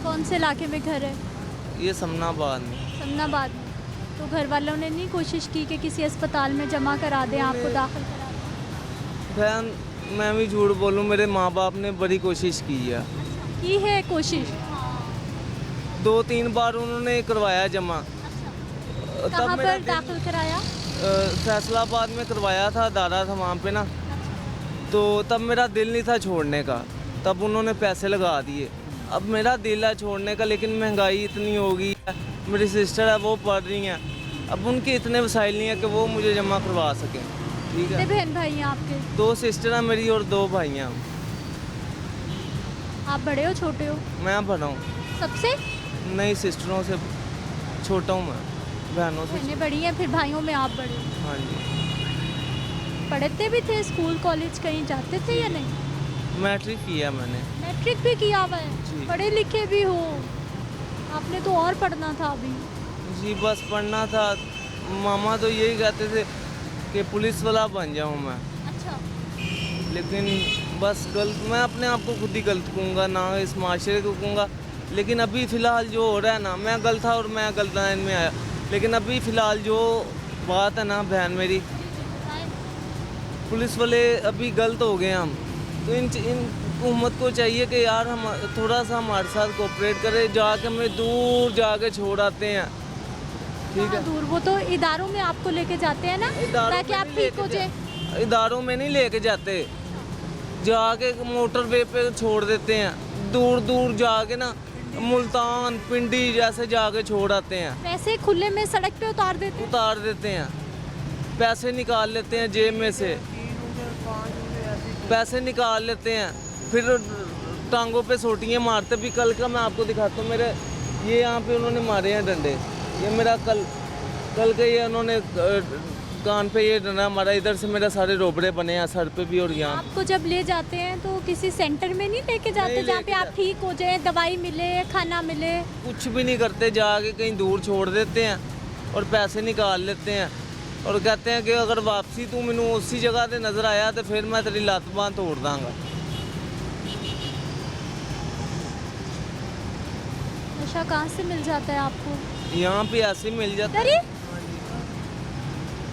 कौन से इलाके में घर है? ये समनाबाद में। समनाबाद में। तो घर वालों ने नहीं कोशिश की कि किसी अस्पताल में जमा करा दें, आपको दाखिल करा दें? बहन मैं भी झूठ बोलूँ, मेरे माँ बाप ने बड़ी कोशिश की है, की है कोशिश? 2-3 बार उन्होंने करवाया जमा। कहाँ मेरा पर दाखिल कराया? फैसलाबाद में करवाया था, दादा था वहाँ पे ना, तो तब मेरा दिल नहीं था छोड़ने का, तब उन्होंने पैसे लगा दिए। अब मेरा दिल है छोड़ने का, लेकिन महंगाई इतनी हो गई है, मेरी सिस्टर है वो पढ़ रही हैं, अब उनके इतने वसाइल नहीं है कि वो मुझे जमा करवा सकें। ठीक कितने है, बहन भाई हैं आपके? 2 सिस्टर हैं मेरी और 2 भाई हैं। आप बड़े हो छोटे हो? मैं बड़ा हूँ, सबसे? नई सिस्टरों से छोटा हूँ मैं, बहनों से। बहनें बड़ी हैं, फिर भाइयों में आप बड़े हो। हाँ जी, पढ़ते भी थे, स्कूल कॉलेज कहीं जाते थे या नहीं? मैट्रिक किया मैंने। मैट्रिक भी किया हुआ जी। है, पढ़े लिखे भी हो, आपने तो और पढ़ना था अभी। जी बस पढ़ना था, मामा तो यही कहते थे कि पुलिस वाला बन जाऊँ मैं, अच्छा, लेकिन बस गलत, मैं अपने आप को खुद ही गलत कहूँगा, ना इस माशरे को कहूँगा। लेकिन अभी फ़िलहाल जो हो रहा है ना, मैं गलत था और मैं गलत लाइन में आया, लेकिन अभी फ़िलहाल जो बात है ना बहन मेरी, पुलिस वाले अभी गलत हो गए हम, तो इन हुकूमत को चाहिए कि यार हम थोड़ा सा हमारे साथ कोऑपरेट करें, जाके हमें दूर जाके छोड़ आते हैं। ठीक है, कहाँ दूर? वो तो इदारों में आपको लेके जाते हैं ना, इदारों ताकि में आप नहीं ठीक हो लेके जाए। इदारों में नहीं लेके जाते, जाके मोटरवे पे छोड़ देते हैं, दूर दूर जाके ना, मुल्तान पिंडी जैसे जाके छोड़ आते हैं, वैसे खुले में सड़क पे उतार देते हैं। उतार देते हैं, पैसे निकाल लेते हैं जेब में से, पैसे निकाल लेते हैं, फिर टांगों पे सोटियाँ मारते भी। कल का मैं आपको दिखाता हूँ, मेरे ये यहाँ पे उन्होंने मारे हैं डंडे, ये मेरा कल के ये उन्होंने कान पे ये डंडा मारा, इधर से मेरा सारे रोबड़े बने हैं सर पे भी और यहाँ। आपको जब ले जाते हैं तो किसी सेंटर में नहीं लेके जाते नहीं जहाँ पे लेके आप ठीक हो जाए, दवाई मिले, खाना मिले? कुछ भी नहीं करते, जाके कहीं दूर छोड़ देते हैं और पैसे निकाल लेते हैं और कहते हैं कि अगर वापसी तू मैनू उसी जगह ते नज़र आया तो फिर मैं तेरी लत्त बांह तोड़ दांगा। नशा कहाँ से मिल जाता है आपको? यहाँ पे ऐसे ही मिल जाता है। अरे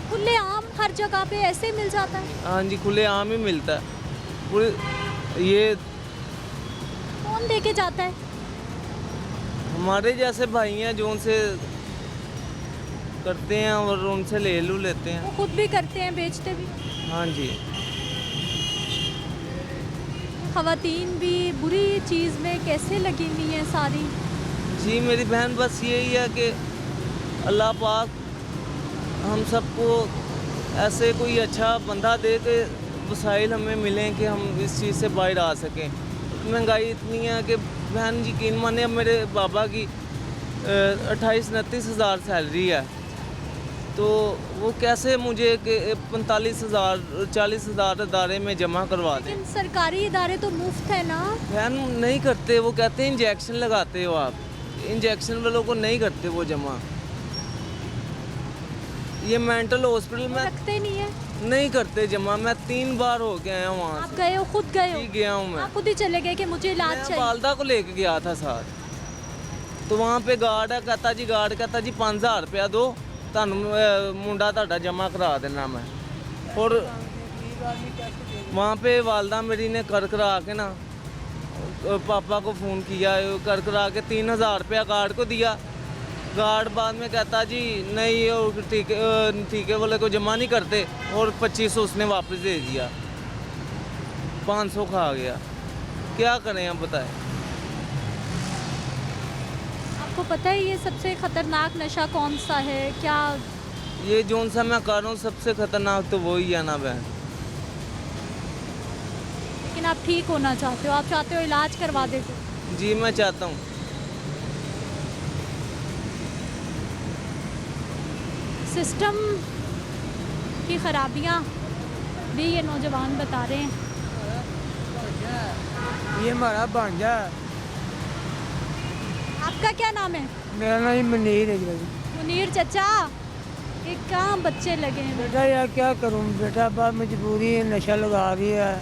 खुले आम हर जगह पे ऐसे मिल जाता है? हाँ जी, खुले आम ही मिलता है। ये कौन देके जाता है? हमारे जैसे भाई हैं जो उनसे करते हैं और उनसे ले लेते हैं। वो खुद भी करते हैं, बेचते भी? हाँ जी। खवातीन भी बुरी चीज़ में कैसे लगी हुई हैं सारी? जी मेरी बहन, बस यही है कि अल्लाह पाक हम सबको ऐसे कोई अच्छा बंदा दे के वसाइल हमें मिलें कि हम इस चीज़ से बाहर आ सकें। महंगाई इतनी है कि बहन यकीन माने, अब मेरे बाबा की 28-29 हज़ार सैलरी है, तो वो कैसे मुझे 45,000 40,000 इदारे में जमा करवा दें। लेकिन सरकारी इदारे तो मुफ्त है ना? बहन नहीं करते, वो कहते हैं इंजेक्शन लगाते हो आप, इंजेक्शन वालों को नहीं करते वो जमा। ये मेंटल हॉस्पिटल में रखते नहीं है? नहीं करते जमा। मैं 3 बार हो गया हूँ वहाँ आप से। गए हो, खुद गए हो? जी गया हूँ मैं। आप खुद ही चले गए कि मुझे इलाज मैं चाहिए? वालदा को लेके गया था साथ, तो वहाँ पे गार्ड है, कहता जी गार्ड कहता जी 5,000 रुपया दो, ਤੁਹਾਨੂੰ मुंडा ਤੁਹਾਡਾ जमा करा देना मैं। और वहाँ पे वालदा मेरी ने कर करा के ना पापा को फ़ोन किया, कर करा के 3,000 रुपया गार्ड को दिया। गार्ड बाद में कहता जी नहीं, टीके वाले को जमा नहीं करते, और 2500 उसने वापस दे दिया, 500 खा गया। क्या करें आप बताएं। आपको पता है ये सबसे खतरनाक नशा कौन सा है क्या? ये जोन सा मैं कर रहा हूँ सबसे खतरनाक तो वही है ना बहन। लेकिन आप ठीक होना चाहते हो, आप चाहते हो इलाज करवा देते हो? जी मैं चाहता हूँ। सिस्टम की खराबियाँ भी ये नौजवान बता रहे हैं। ये हमारा भांजा है। आपका क्या नाम है? मेरा नाम मनीर है जी। मुनीर चचा, ये कहाँ बच्चे लगे हैं? बेटा यार क्या करूँ बेटा, बात मजबूरी है, नशा लगा रही है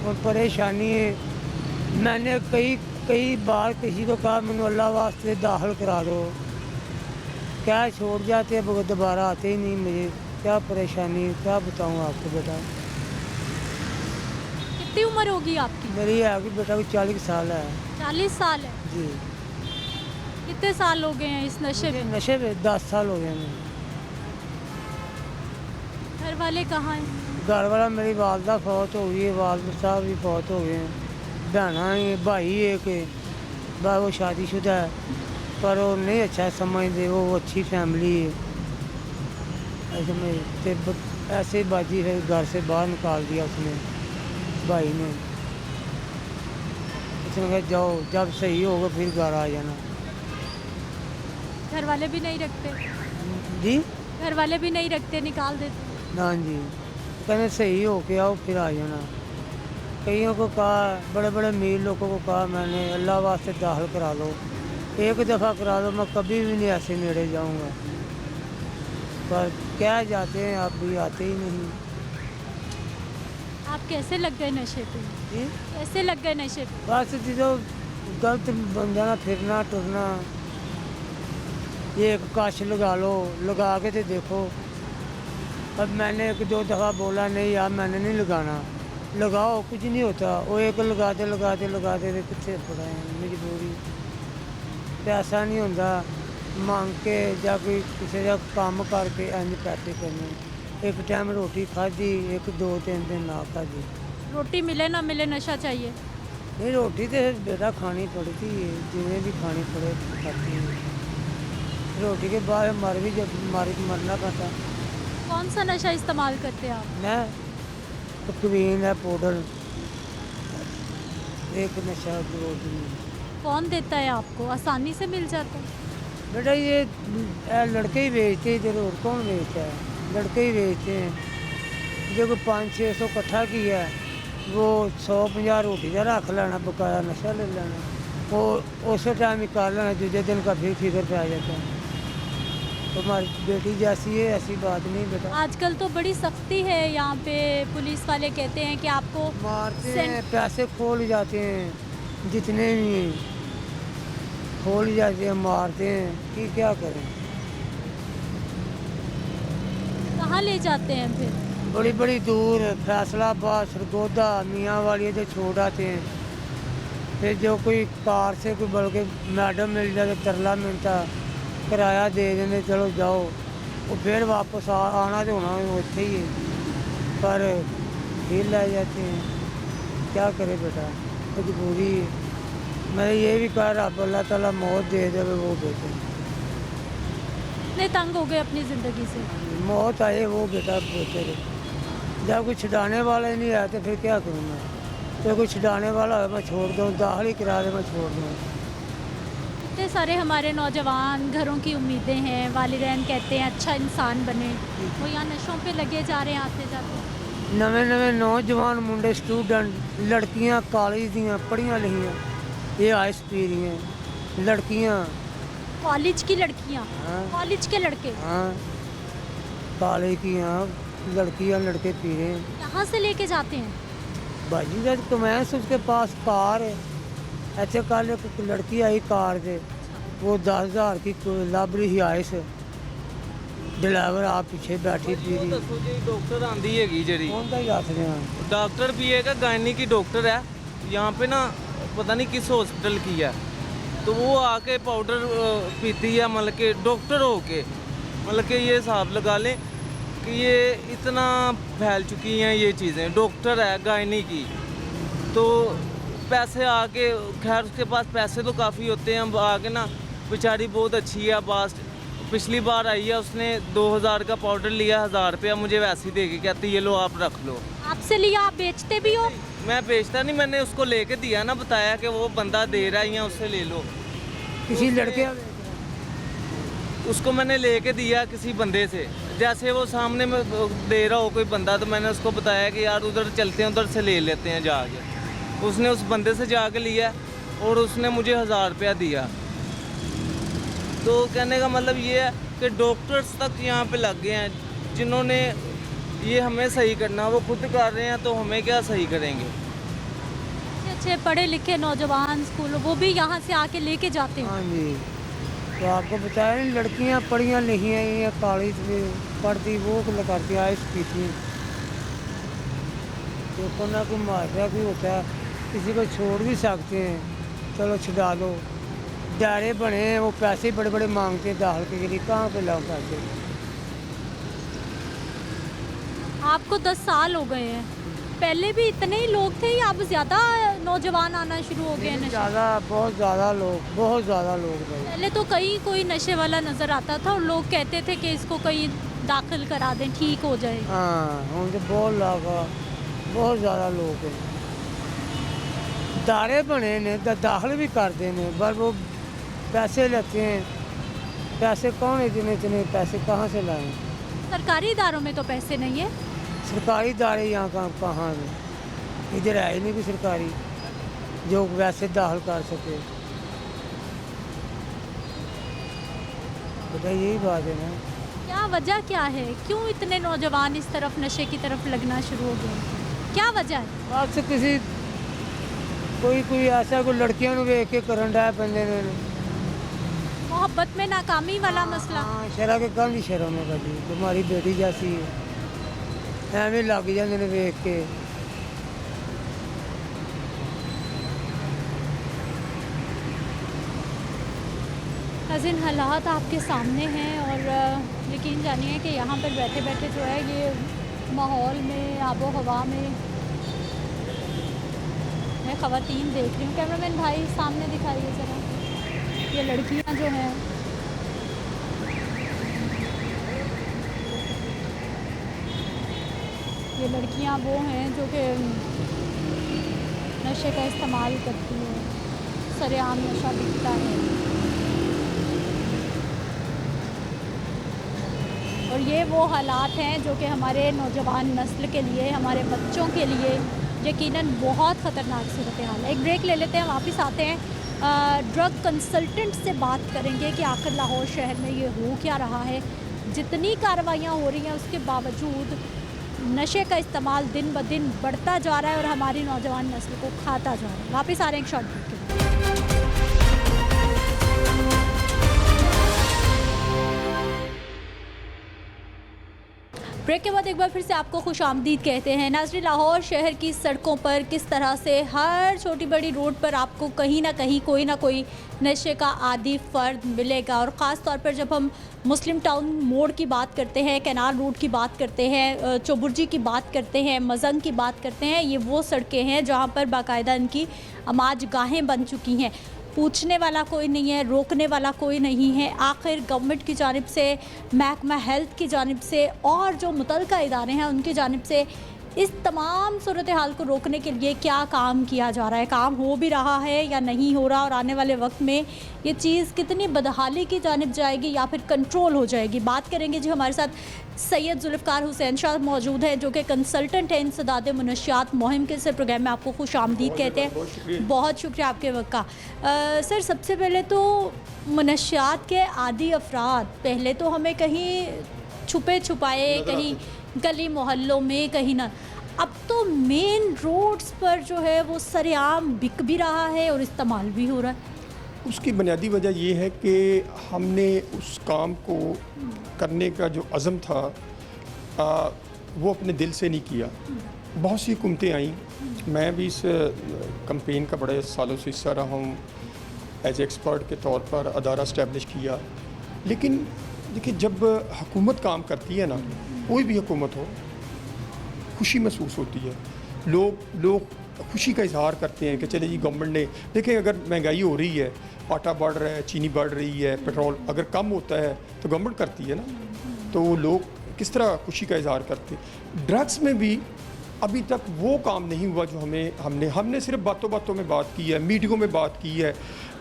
और परेशानी है। मैंने कई बार किसी को कहा मैंने अल्लाह वास्ते दाखिल करा दो, क्या छोड़ जाते हैं वो दोबारा आते ही नहीं। मुझे क्या परेशानी है, क्या बताऊँ आपको बेटा। कितनी उम्र होगी आपकी? मेरी है कि बेटा को 40 साल है 40 साल है। जी। कितने साल हो गए हैं इस नशे में? नशे में 10 साल हो गए हैं। घर वाले कहाँ हैं? घर वाला मेरी वालदा फौत हो गई है, वालद साहब भी फौत हो गए हैं। बहना है, भाई एक वो शादीशुदा है पर वो नहीं अच्छा समझते, वो अच्छी फैमिली है। ऐसे में ऐसे ही बाजी है, घर से बाहर निकाल दिया उसने, भाई ने। उसने कहा जाओ, जब सही होगा फिर घर आ जाना। घर वाले भी नहीं रखते? जी घर वाले भी नहीं रखते, निकाल देते? ना जी, कहने सही हो के आओ फिर आ जाना। कईयों को कहा, बड़े बड़े अमीर लोगों को कहा मैंने अल्लाह वास्ते दाखिल करा लो, एक दफ़ा करा लो, मैं कभी भी नहीं ऐसे नेड़े जाऊंगा। पर क्या जाते हैं, आप भी आते ही नहीं। आप कैसे लग गए नशे पे? जी कैसे लग गए नशे पे? बस जो गलत बन जाना, फिरना टुरना, ये एक कश लगा लो, लगा के तो देखो। अब मैंने 1-2 दफ़ा बोला नहीं यार मैंने नहीं लगाना, लगाओ कुछ नहीं होता। वो एक लगाते तो कितने पड़ा है, मजबूरी। पैसा नहीं होता मांग के या कोई किसी का काम करके इंज पैसे करने। एक टाइम रोटी खाधी, 1-2-3 दिन ना खाधी। रोटी मिले ना मिले नशा चाहिए। नहीं रोटी तो बेटा खानी पड़ती है, जिन्हें भी खानी पड़े खाती है। रोटी के बाद मरना पड़ता। कौन सा नशा इस्तेमाल करते हैं आप? मैं क्वीन है, पाउडर, एक नशा रोटी। कौन देता है आपको? आसानी से मिल जाता है? बेटा ये लड़के ही बेचते हैं, इधर और कौन बेचता है, लड़के ही बेचते हैं। जो 500-600 इकट्ठा किया वो 100-50 रोटी का रख लेना, बकाया नशा ले लेना, वो उस टाइम ही कर लेना, दूसरे दिन का फिर फिक्र पे आ जाता है। तो हमारी बेटी जैसी है ऐसी बात नहीं बेटा। आजकल तो बड़ी सख्ती है यहाँ पे, पुलिस वाले कहते हैं कि आपको मारते हैं, पैसे खोल जाते हैं, जितने भी खोल जाते हैं, मारते हैं कि क्या करें। कहाँ ले जाते हैं फिर? बड़ी बड़ी दूर, फैसलाबाद, सरगोदा, मियाँ वाली से छोड़ आते हैं। फिर जो कोई कार से कोई बल्कि मैडम मिल जाए तो तरला मिलता, किराया दे देंगे चलो जाओ, वो फिर वापस आना तो होना उत्थे ही है, पर फिर ले जाते हैं। क्या करे बेटा, मजबूरी है। मैं ये भी कह रहा अल्लाह ताला मौत दे देवे वो बेटे। इतने तंग हो गए अपनी ज़िंदगी से? मौत आए वो बेटा बेटे रे। जब कोई छुड़ाने वाला ही नहीं आया तो फिर क्या करूँ मैं। तो कोई छुड़ाने वाला है मैं छोड़ दूँ, दाखिल ही करा दे मैं छोड़ दूँ। इतने सारे हमारे नौजवान घरों की उम्मीदें हैं, वालिदैन कहते हैं अच्छा इंसान बने, वो यहाँ नशों पे लगे जा रहे हैं आते जाते। नवे नौजवान मुंडे स्टूडेंट, लड़कियां कॉलेज दियाँ पढ़ियाँ लिखियाँ ये आइस पी रही हैं। लड़कियां, कॉलेज की लड़कियाँ, हाँ। कॉलेज के लड़के हाँ कॉलेज की हाँ लड़कियां लड़के पी रहे हैं। यहाँ से लेके जाते हैं? बाजी का कमैंस उसके पास कार है। ऐसे कल एक लड़की आई कार से, वो 10,000 की लब रही है आइस, ड्राइवर आप पीछे बैठी पी रही। ਦੱਸੋ ਜੀ डॉक्टर आंदी हैगी ਜਿਹੜੀ कौन का ही रख रहे हैं। डॉक्टर भी है, गायनी की डॉक्टर है यहाँ पे ना, पता नहीं किस हॉस्पिटल की है, तो वो आके पाउडर पीती है, मतलब कि डॉक्टर हो के, मतलब कि ये हिसाब लगा लें कि ये इतना फैल चुकी हैं ये चीज़ें। डॉक्टर है गायनी की, तो पैसे आके, खैर उसके पास पैसे तो काफ़ी होते हैं, आके ना बेचारी बहुत अच्छी है। पिछली बार आई है, उसने 2,000 का पाउडर लिया, 1,000 रुपया मुझे वैसे ही दे के कहती ये लो आप रख लो। आपसे लिया? आप बेचते भी हो? मैं बेचता नहीं, मैंने उसको लेके दिया ना, बताया कि वो बंदा दे रहा है या उससे ले लो। किसी लड़के उसको मैंने लेके दिया किसी बंदे से, जैसे वो सामने में दे रहा हो कोई बंदा, तो मैंने उसको बताया कि यार उधर चलते हैं, उधर से ले लेते हैं जाके। उसने उस बंदे से जाके लिया और उसने मुझे 1000 रुपया दिया। तो कहने का मतलब ये है कि डॉक्टर्स तक यहाँ पे लग गए हैं जिन्होंने ये हमें सही करना, वो खुद कर रहे हैं तो हमें क्या सही करेंगे। अच्छे पढ़े लिखे नौजवान स्कूल वो भी यहाँ से आके लेके जाते हैं। हाँ जी, तो आपको बताया नहीं, लड़कियाँ पढ़ियाँ लिखियाँ ये कॉलेज में पढ़ती, वो करती आइस पीती, तो को ना कोई माजरा भी होता है, किसी को छोड़ भी सकते हैं, चलो छुड़ा लो। दायरे बने हैं, वो पैसे बड़े बड़े मांगते हैं दाखिल के लिए, कहाँ पे लाओ पैसे। आपको 10 साल हो गए हैं, पहले भी इतने ही लोग थे या अब ज़्यादा नौजवान आना शुरू हो गए हैं नशे? ज़्यादा, बहुत ज़्यादा लोग थे। पहले तो कहीं कोई नशे वाला नज़र आता था और लोग कहते थे कि इसको कहीं दाखिल करा दें, ठीक हो जाए। हाँ, हम तो बहुत ज़्यादा लोग हैं, दायरे बने ने, दाखिल भी करते हैं, पर वो पैसे लेते हैं। पैसे कौन है, इतने पैसे कहाँ से लाएं? सरकारी इदारों में तो पैसे नहीं है। सरकारी दायरे यहाँ कहाँ है, इधर है ही नहीं कोई सरकारी जो वैसे दाखिल कर सके। बताइए, यही बात है ना। क्या वजह क्या है, क्यों इतने नौजवान इस तरफ नशे की तरफ लगना शुरू हो गए, क्या वजह है? बात से किसी कोई ऐसा कोई लड़कियों को वेख के करन डा बंदे ने, मोहब्बत में नाकामी वाला मसला। हाँ, शरा के कल ही शर्म है कभी, तुम्हारी बेटी जैसी है, एवं लग जाते ने वेख के। नाज़रीन, हालात आपके सामने हैं और यकीन जानिए कि यहाँ पर बैठे बैठे जो है ये माहौल में, आबो हवा में मैं ख़वातीन देख रही हूँ। कैमरामैन भाई सामने दिखाइए ज़रा, ये लड़कियाँ जो हैं ये लड़कियाँ वो हैं जो कि नशे का इस्तेमाल करती हैं, सरेआम नशा बिकता है। और ये वो हालात हैं जो कि हमारे नौजवान नस्ल के लिए, हमारे बच्चों के लिए यकीनन बहुत ख़तरनाक सूरत हाल है। एक ब्रेक ले लेते हैं, वापस आते हैं। ड्रग कंसल्टेंट से बात करेंगे कि आखिर लाहौर शहर में ये हो क्या रहा है। जितनी कार्रवाइयाँ हो रही हैं उसके बावजूद नशे का इस्तेमाल दिन ब दिन बढ़ता जा रहा है और हमारी नौजवान नस्ल को खाता जा रहा है। वापस आ रहे हैं एक शॉर्ट ब्रेक के बाद। ब्रेक के बाद एक बार फिर से आपको खुशामदीद कहते हैं। नाज़रीन, लाहौर शहर की सड़कों पर किस तरह से हर छोटी बड़ी रोड पर आपको कहीं ना कहीं कोई ना कोई नशे का आदी फ़र्द मिलेगा। और ख़ास तौर पर जब हम मुस्लिम टाउन मोड़ की बात करते हैं, कैनाल रोड की बात करते हैं, चौबुर्जी की बात करते हैं, मजंग की बात करते हैं, ये वो सड़कें हैं जहाँ पर बाकायदा इनकी अमाज गाहें बन चुकी हैं। पूछने वाला कोई नहीं है, रोकने वाला कोई नहीं है। आखिर गवर्नमेंट की जानिब से, महकमा हेल्थ की जानिब से और जो मुतल्लिका इदारे हैं उनकी जानिब से इस तमाम सूरत हाल को रोकने के लिए क्या काम किया जा रहा है, काम हो भी रहा है या नहीं हो रहा, और आने वाले वक्त में ये चीज़ कितनी बदहाली की जानिब जाएगी या फिर कंट्रोल हो जाएगी। बात करेंगे जी, हमारे साथ सैयद जुल्फ़कार हुसैन शाह मौजूद है जो कि कंसल्टेंट हैं इंसदाद मुनशियात मुहिम के। इस प्रोग्राम में आपको खुश आमदीद कहते हैं। बहुत शुक्रिया आपके वक्त का। सर, सबसे पहले तो मुनशियात के आदी अफराद पहले तो हमें कहीं छुपे छुपाए, कहीं गली मोहल्लों में, कहीं ना, अब तो मेन रोड्स पर जो है वो सरेआम बिक भी रहा है और इस्तेमाल भी हो रहा है। उसकी बुनियादी वजह ये है कि हमने उस काम को करने का जो अज़म था वो अपने दिल से नहीं किया। बहुत सी हुकूमतें आईं, मैं भी इस कैंपेन का बड़े सालों से हिस्सा रहा हूँ, एज एक्सपर्ट के तौर पर अदारा इस्टेब्लिश किया। लेकिन देखिए, जब हुकूमत काम करती है ना, कोई भी हुकूमत हो, खुशी महसूस होती है। लोग खुशी का इजहार करते हैं कि चले जी गवर्नमेंट ने, देखें अगर महंगाई हो रही है, आटा बढ़ रहा है, चीनी बढ़ रही है, पेट्रोल अगर कम होता है तो गवर्नमेंट करती है ना, तो लोग किस तरह खुशी का इजहार करते हैं। ड्रग्स में भी अभी तक वो काम नहीं हुआ जो हमने सिर्फ बातों बातों में बात की है, मीटिंगों में बात की है।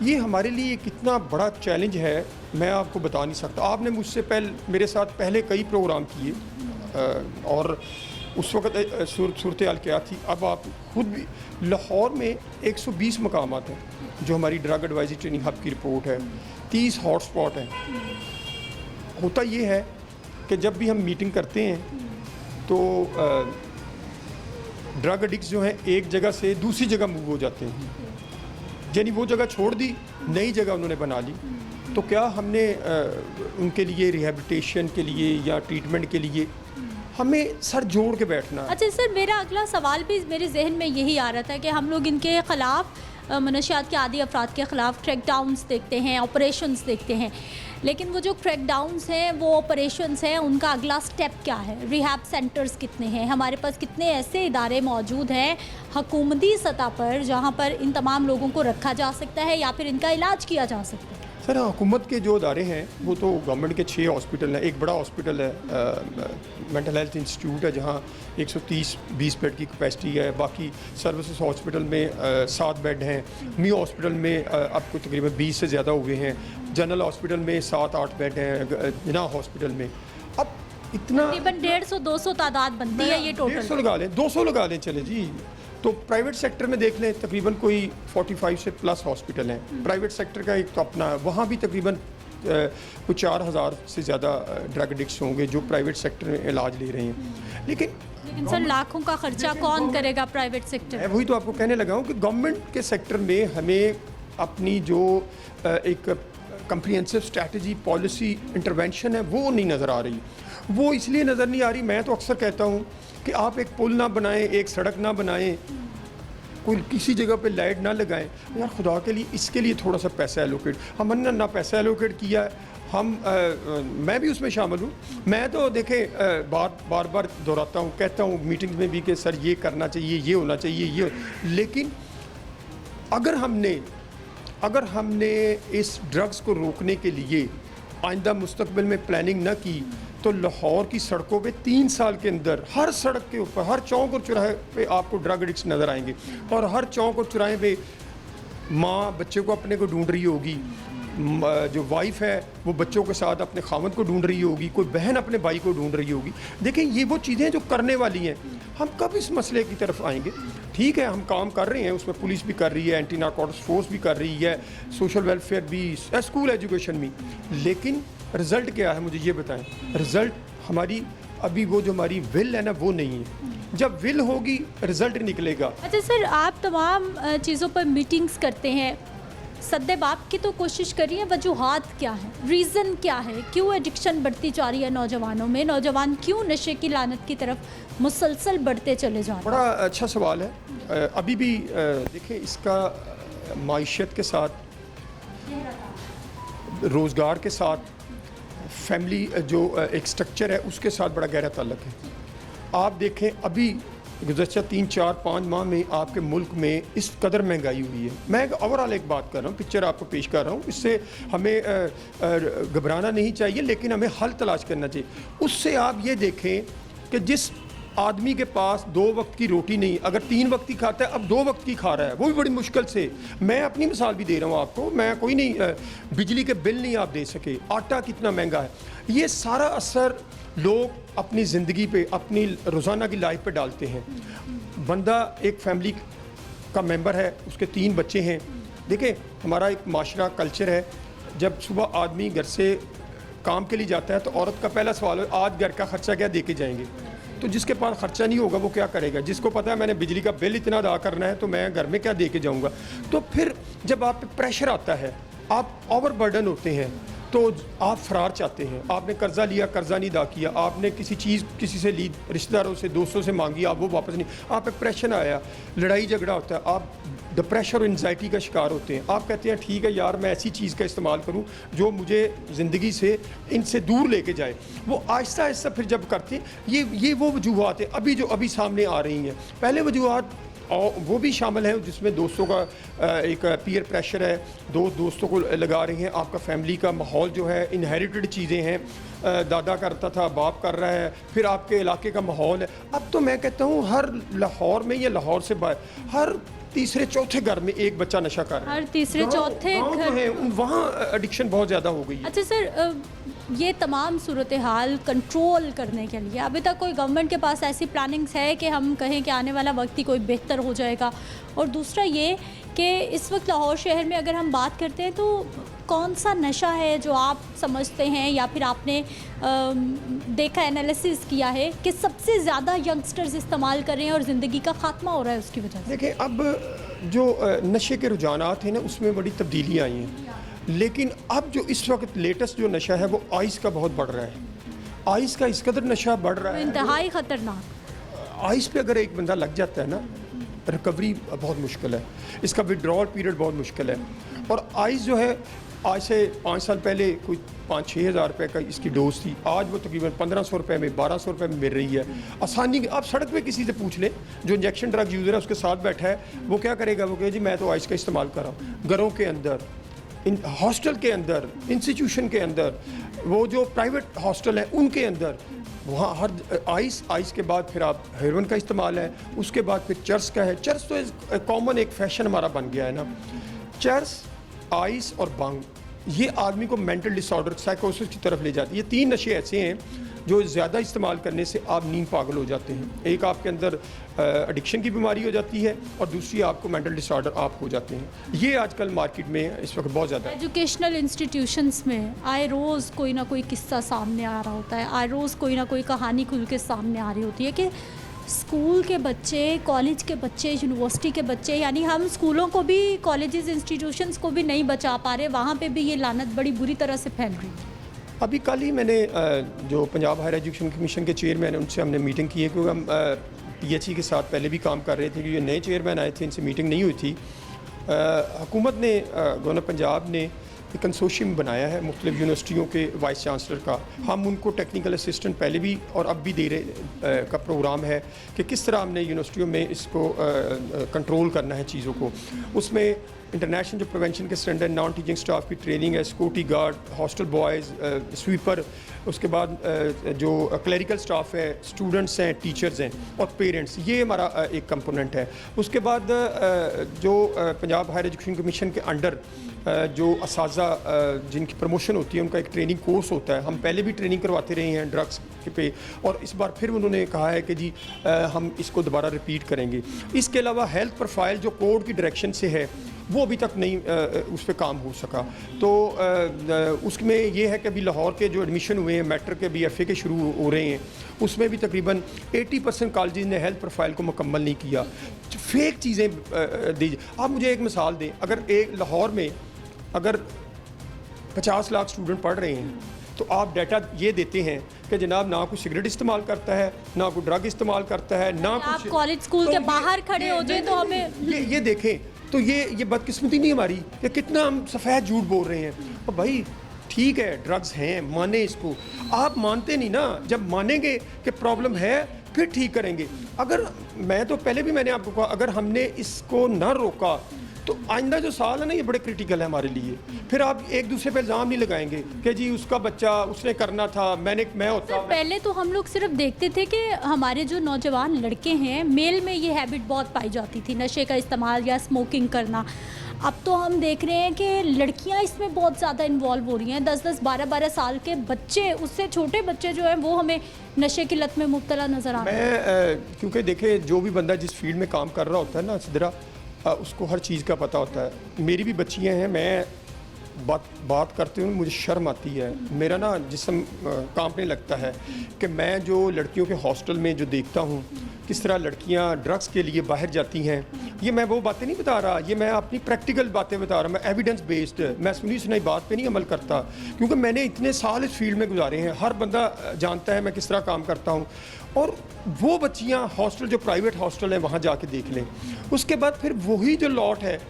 ये हमारे लिए कितना बड़ा चैलेंज है मैं आपको बता नहीं सकता। आपने मुझसे मेरे साथ पहले कई प्रोग्राम किए और उस वक्त सूरत हाल क्या थी। अब आप खुद भी लाहौर में 120 मकामात हैं जो हमारी ड्रग एडवाइजरी ट्रेनिंग हब की रिपोर्ट है, 30 हॉटस्पॉट हैं। होता ये है कि जब भी हम मीटिंग करते हैं तो ड्रग एडिक्ट्स जो हैं एक जगह से दूसरी जगह मूव हो जाते हैं, यानी वो जगह छोड़ दी, नई जगह उन्होंने बना ली। तो क्या हमने उनके लिए रिहैबिलिटेशन के लिए या ट्रीटमेंट के लिए हमें सर जोड़ के बैठना है। अच्छा सर, मेरा अगला सवाल भी मेरे जहन में यही आ रहा था कि हम लोग इनके ख़िलाफ़ मनशियात के आदी अफराद के ख़िलाफ़ क्रैकडाउन्स देखते हैं, ऑपरेशंस देखते हैं, लेकिन वो जो क्रैकडाउन्स हैं, वो ऑपरेशंस हैं, उनका अगला स्टेप क्या है? रिहैब सेंटर्स कितने हैं? हमारे पास कितने ऐसे इदारे मौजूद हैं हुकूमती सतह पर जहाँ पर इन तमाम लोगों को रखा जा सकता है या फिर इनका इलाज किया जा सकता है? सर हुकूमत के जो अदारे हैं वो तो गवर्नमेंट के 6 हॉस्पिटल हैं। एक बड़ा हॉस्पिटल है मेंटल हेल्थ इंस्टीट्यूट है जहाँ 130-20 बेड की कैपेसिटी है। बाकी सर्विसेज हॉस्पिटल में 7 बेड हैं। मियो हॉस्पिटल में अब को तकरीबन 20 से ज़्यादा हुए हैं। जनरल हॉस्पिटल में 7-8 बेड हैं। जिना हॉस्पिटल में अब इतना तकरीबन 150-200 तादाद बनती है ये टोटल। 150 लगा लें, 200 लगा लें, चले जी। तो प्राइवेट सेक्टर में देख लें तकरीबन कोई 45 से प्लस हॉस्पिटल हैं। प्राइवेट सेक्टर का एक तो अपना है, वहाँ भी तकरीबन कुछ 4000 से ज़्यादा ड्रग एडिक्ट्स होंगे जो प्राइवेट सेक्टर में इलाज ले रहे हैं। लेकिन सर लाखों का खर्चा कौन करेगा प्राइवेट सेक्टर? मैं वही तो आपको कहने लगा हूँ कि गवर्नमेंट के सेक्टर में हमें अपनी जो एक कम्प्रिहेंसिव स्ट्रैटेजी पॉलिसी इंटरवेंशन है वो नहीं नज़र आ रही। वो इसलिए नज़र नहीं आ रही, मैं तो अक्सर कहता हूँ कि आप एक पुल ना बनाएं, एक सड़क ना बनाएं, कोई किसी जगह पे लाइट ना लगाएं, यार खुदा के लिए इसके लिए थोड़ा सा पैसा एलोकेट। हमने ना पैसा एलोकेट किया है। मैं भी उसमें शामिल हूँ। मैं तो देखें बार बार दोहराता हूँ, कहता हूँ मीटिंग्स में भी कि सर ये करना चाहिए, ये होना चाहिए, ये। लेकिन अगर हमने इस ड्रग्स को रोकने के लिए आइंदा मुस्तकबिल में प्लानिंग ना की तो लाहौर की सड़कों पे 3 साल के अंदर हर सड़क के ऊपर, हर चौक और चौराहे पे आपको ड्रग एडिक्ट्स नज़र आएंगे। और हर चौक और चौराहे पे माँ बच्चे को अपने को ढूंढ रही होगी, जो वाइफ है वो बच्चों के साथ अपने खामद को ढूंढ रही होगी, कोई बहन अपने भाई को ढूंढ रही होगी। देखें ये वो चीज़ें जो करने वाली हैं। हम कब इस मसले की तरफ आएंगे? ठीक है, हम काम कर रहे हैं, उसमें पुलिस भी कर रही है, एंटी नारकोटिक्स फोर्स भी कर रही है, सोशल वेलफेयर भी, स्कूल एजुकेशन भी। लेकिन रिज़ल्ट क्या है मुझे ये बताएं। रिज़ल्ट हमारी अभी वो जो हमारी विल है ना वो नहीं है। जब विल होगी रिज़ल्ट निकलेगा। अच्छा सर, आप तमाम चीज़ों पर मीटिंग्स करते हैं, सद्दे बाप की तो कोशिश करिए, वजूहात क्या है, रीज़न क्या है, क्यों एडिक्शन बढ़ती जा रही है नौजवानों में, नौजवान क्यों नशे की लानत की तरफ मुसलसल बढ़ते चले जा रहे हैं? बड़ा अच्छा सवाल है। अभी भी देखिए इसका माइशत के साथ, रोज़गार के साथ, फैमिली जो एक स्ट्रक्चर है उसके साथ बड़ा गहरा ताल्लुक़ है। आप देखें अभी गुज़श्ता 3-4-5 माह में आपके मुल्क में इस कदर महंगाई हुई है। मैं ओवरऑल एक बात कर रहा हूँ, पिक्चर आपको पेश कर रहा हूँ, इससे हमें घबराना नहीं चाहिए, लेकिन हमें हल तलाश करना चाहिए। उससे आप ये देखें कि जिस आदमी के पास 2 वक्त की रोटी नहीं, अगर 3 वक्त की खाता है, अब 2 वक्त की खा रहा है, वो भी बड़ी मुश्किल से। मैं अपनी मिसाल भी दे रहा हूँ आपको, मैं कोई नहीं, बिजली के बिल नहीं आप दे सके, आटा कितना महंगा है। ये सारा असर लोग अपनी ज़िंदगी पे, अपनी रोज़ाना की लाइफ पे डालते हैं। बंदा एक फैमिली का मेंबर है, उसके 3 बच्चे हैं। देखिए हमारा एक माशरा कल्चर है, जब सुबह आदमी घर से काम के लिए जाता है तो औरत का पहला सवाल है आज घर का ख़र्चा क्या दे के जाएंगे। तो जिसके पास ख़र्चा नहीं होगा वो क्या करेगा? जिसको पता है मैंने बिजली का बिल इतना अदा करना है तो मैं घर में क्या दे के जाऊँगा। तो फिर जब आप पे प्रेशर आता है, आप ओवर बर्डन होते हैं, तो आप फ़रार चाहते हैं। आपने कर्ज़ा लिया, कर्ज़ा नहीं अदा किया, आपने किसी चीज़ किसी से ली, रिश्तेदारों से, दोस्तों से मांगी, आप वो वापस नहीं, आप पे प्रेशर आया, लड़ाई झगड़ा होता है, आप डिप्रेशन और एंजाइटी का शिकार होते हैं। आप कहते हैं ठीक है यार मैं ऐसी चीज़ का इस्तेमाल करूं जो मुझे ज़िंदगी से इनसे दूर लेके जाए। वो आहिस्ता आहिस्ता फिर जब करते हैं, ये वो वजूहात है अभी जो अभी सामने आ रही हैं। पहले वजूहात और वो भी शामिल है जिसमें दोस्तों का एक पीयर प्रेशर है, दोस्तों को लगा रही हैं, आपका फैमिली का माहौल जो है, इनहेरिटेड चीज़ें हैं, दादा करता था, बाप कर रहा है, फिर आपके इलाके का माहौल है। अब तो मैं कहता हूँ हर लाहौर में या लाहौर से बाहर हर तीसरे चौथे घर में एक बच्चा नशा कर रहा है। हर तीसरे चौथे गाँव जो है वहाँ एडिक्शन बहुत ज़्यादा हो गई है। अच्छा सर, ये तमाम सूरत हाल कंट्रोल करने के लिए अभी तक कोई गवर्नमेंट के पास ऐसी प्लानिंग्स है कि हम कहें कि आने वाला वक्त ही कोई बेहतर हो जाएगा? और दूसरा ये कि इस वक्त लाहौर शहर में अगर हम बात करते हैं तो कौन सा नशा है जो आप समझते हैं या फिर आपने देखा, एनालिसिस किया है कि सबसे ज़्यादा यंगस्टर्स इस्तेमाल कर रहे हैं और ज़िंदगी का ख़ात्मा हो रहा है उसकी वजह से? देखिए, अब जो नशे के रुझानात हैं ना, उसमें बड़ी तब्दीलियाँ आई हैं, लेकिन अब जो इस वक्त लेटेस्ट जो नशा है वो आइस का बहुत बढ़ रहा है। आइस का इस कदर नशा बढ़ रहा है, इंतहाई ख़तरनाक। आइस पे अगर एक बंदा लग जाता है ना, रिकवरी बहुत मुश्किल है, इसका विड्रॉल पीरियड बहुत मुश्किल है। और आइस जो है, आज से 5 साल पहले कोई 5-6 हज़ार रुपये का इसकी डोज थी, आज वो तकरीबन 1500 रुपये में, 1200 रुपये में मिल रही है आसानी। आप सड़क पे किसी से पूछ लें जो इंजेक्शन ड्रग यूज़र है, उसके साथ बैठा है, वो क्या करेगा? वो कहे जी मैं तो आइस का इस्तेमाल कर रहा हूँ। घरों के अंदर, हॉस्टल के अंदर, इंस्टीट्यूशन के अंदर, वो जो प्राइवेट हॉस्टल है उनके अंदर, वहाँ हर आइस के बाद फिर आप हेरोइन का इस्तेमाल है, उसके बाद फिर चर्स का है। चर्स तो कॉमन एक फैशन हमारा बन गया है ना। चर्स, आइस और भांग, ये आदमी को मेंटल डिसऑर्डर, साइकोसिस की तरफ ले जाती है। ये 3 नशे ऐसे हैं जो ज़्यादा इस्तेमाल करने से आप नींद पागल हो जाते हैं। एक आपके अंदर एडिक्शन की बीमारी हो जाती है और दूसरी आपको मेंटल डिसऑर्डर आप हो जाते हैं। ये आजकल मार्केट में इस वक्त बहुत ज़्यादा है। एजुकेशनल इंस्टीट्यूशंस में आए रोज़ कोई ना कोई किस्सा सामने आ रहा होता है, आए रोज़ कोई ना कोई कहानी खुल के सामने आ रही होती है कि स्कूल के बच्चे, कॉलेज के बच्चे, यूनिवर्सिटी के बच्चे, यानी हम स्कूलों को भी, कॉलेजेस, इंस्टीट्यूशंस को भी नहीं बचा पा रहे, वहाँ पे भी ये लानत बड़ी बुरी तरह से फैल रही है। अभी कल ही मैंने जो पंजाब हायर एजुकेशन कमीशन के चेयरमैन हैं उनसे हमने मीटिंग की है, क्योंकि हम PHE के साथ पहले भी काम कर रहे थे, क्योंकि नए चेयरमैन आए थे, इनसे मीटिंग नहीं हुई थी। हुकूमत ने, गवर्नर पंजाब ने एक कंसोशियम बनाया है मुख्तलिफ यूनिवर्सिटियों के वाइस चांसलर का। हम उनको टेक्निकल असिस्टेंट पहले भी और अब भी दे रहे का प्रोग्राम है कि किस तरह हमने यूनिवर्सिटियों में इसको कंट्रोल करना है चीज़ों को। उसमें इंटरनेशनल जो प्रिवेंशन के स्टैंडर्ड, नॉन टीचिंग स्टाफ की ट्रेनिंग है, security guard, hostel boys, sweeper, उसके बाद जो क्लरिकल स्टाफ है, स्टूडेंट्स हैं, टीचर्स हैं और पेरेंट्स, ये हमारा एक कंपोनेंट है। उसके बाद जो पंजाब हायर एजुकेशन कमीशन के अंडर जो असाजा जिनकी प्रमोशन होती है, उनका एक ट्रेनिंग कोर्स होता है। हम पहले भी ट्रेनिंग करवाते रहे हैं ड्रग्स पे, और इस बार फिर उन्होंने कहा है कि जी हम इसको दोबारा रिपीट करेंगे। इसके अलावा हेल्थ प्रोफाइल जो कोर्ट की डायरेक्शन से है वो अभी तक नहीं उस पर काम हो सका। तो उसमें ये है कि अभी लाहौर के जो एडमिशन हुए हैं, मैट्रिक के BFA के शुरू हो रहे हैं, उसमें भी तकरीबन 80% कॉलेज ने हेल्थ प्रोफाइल को मुकम्मल नहीं किया। फेक चीज़ें दीजिए। आप मुझे एक मिसाल दें, अगर एक लाहौर में अगर 50 लाख स्टूडेंट पढ़ रहे हैं तो आप डाटा ये देते हैं कि जनाब ना कोई सिगरेट इस्तेमाल करता है, ना कोई ड्रग इस्तेमाल करता है, ना आप कुछ। कॉलेज स्कूल के बाहर खड़े हो जाए तो हमें ये देखें तो ये बदकिस्मती नहीं हमारी कि कितना हम सफ़ेद झूठ बोल रहे हैं। और भाई ठीक है, ड्रग्स हैं, माने इसको। आप मानते नहीं ना, जब मानेंगे कि प्रॉब्लम है फिर ठीक करेंगे। अगर मैं तो पहले भी मैंने आपको कहा, अगर हमने इसको ना रोका तो आइंदा जो साल है ना, ये बड़े क्रिटिकल है हमारे लिए। फिर आप एक दूसरे पे इल्ज़ाम नहीं लगाएंगे कि जी उसका बच्चा, उसने करना था, मैं होता। पहले तो हम लोग सिर्फ देखते थे कि हमारे जो नौजवान लड़के हैं, मेल में ये हैबिट बहुत पाई जाती थी, नशे का इस्तेमाल या स्मोकिंग करना। अब तो हम देख रहे हैं कि लड़कियां इसमें बहुत ज़्यादा इन्वॉल्व हो रही हैं। 10-10, 12-12 साल के बच्चे, उससे छोटे बच्चे जो हैं वो हमें नशे की लत में मुब्तला नज़र आ रहे हैं। क्योंकि देखे, जो भी बंदा जिस फील्ड में काम कर रहा होता है ना सिदरा, उसको हर चीज़ का पता होता है। मेरी भी बच्चियां हैं, मैं बात करते हुए मुझे शर्म आती है, मेरा ना जिस्म कांपने लगता है कि मैं जो लड़कियों के हॉस्टल में जो देखता हूँ किस तरह लड़कियाँ ड्रग्स के लिए बाहर जाती हैं। ये मैं वो बातें नहीं बता रहा, ये मैं अपनी प्रैक्टिकल बातें बता रहा हूँ। मैं एविडेंस बेस्ड, मैं सुनी सुनाई बात पे नहीं अमल करता, क्योंकि मैंने इतने साल इस फील्ड में गुजारे हैं। हर बंदा जानता है मैं किस तरह काम करता हूँ। और वो बच्चियाँ हॉस्टल, जो प्राइवेट हॉस्टल हैं, वहाँ जाके देख लें। उसके बाद फिर वही जो लॉट है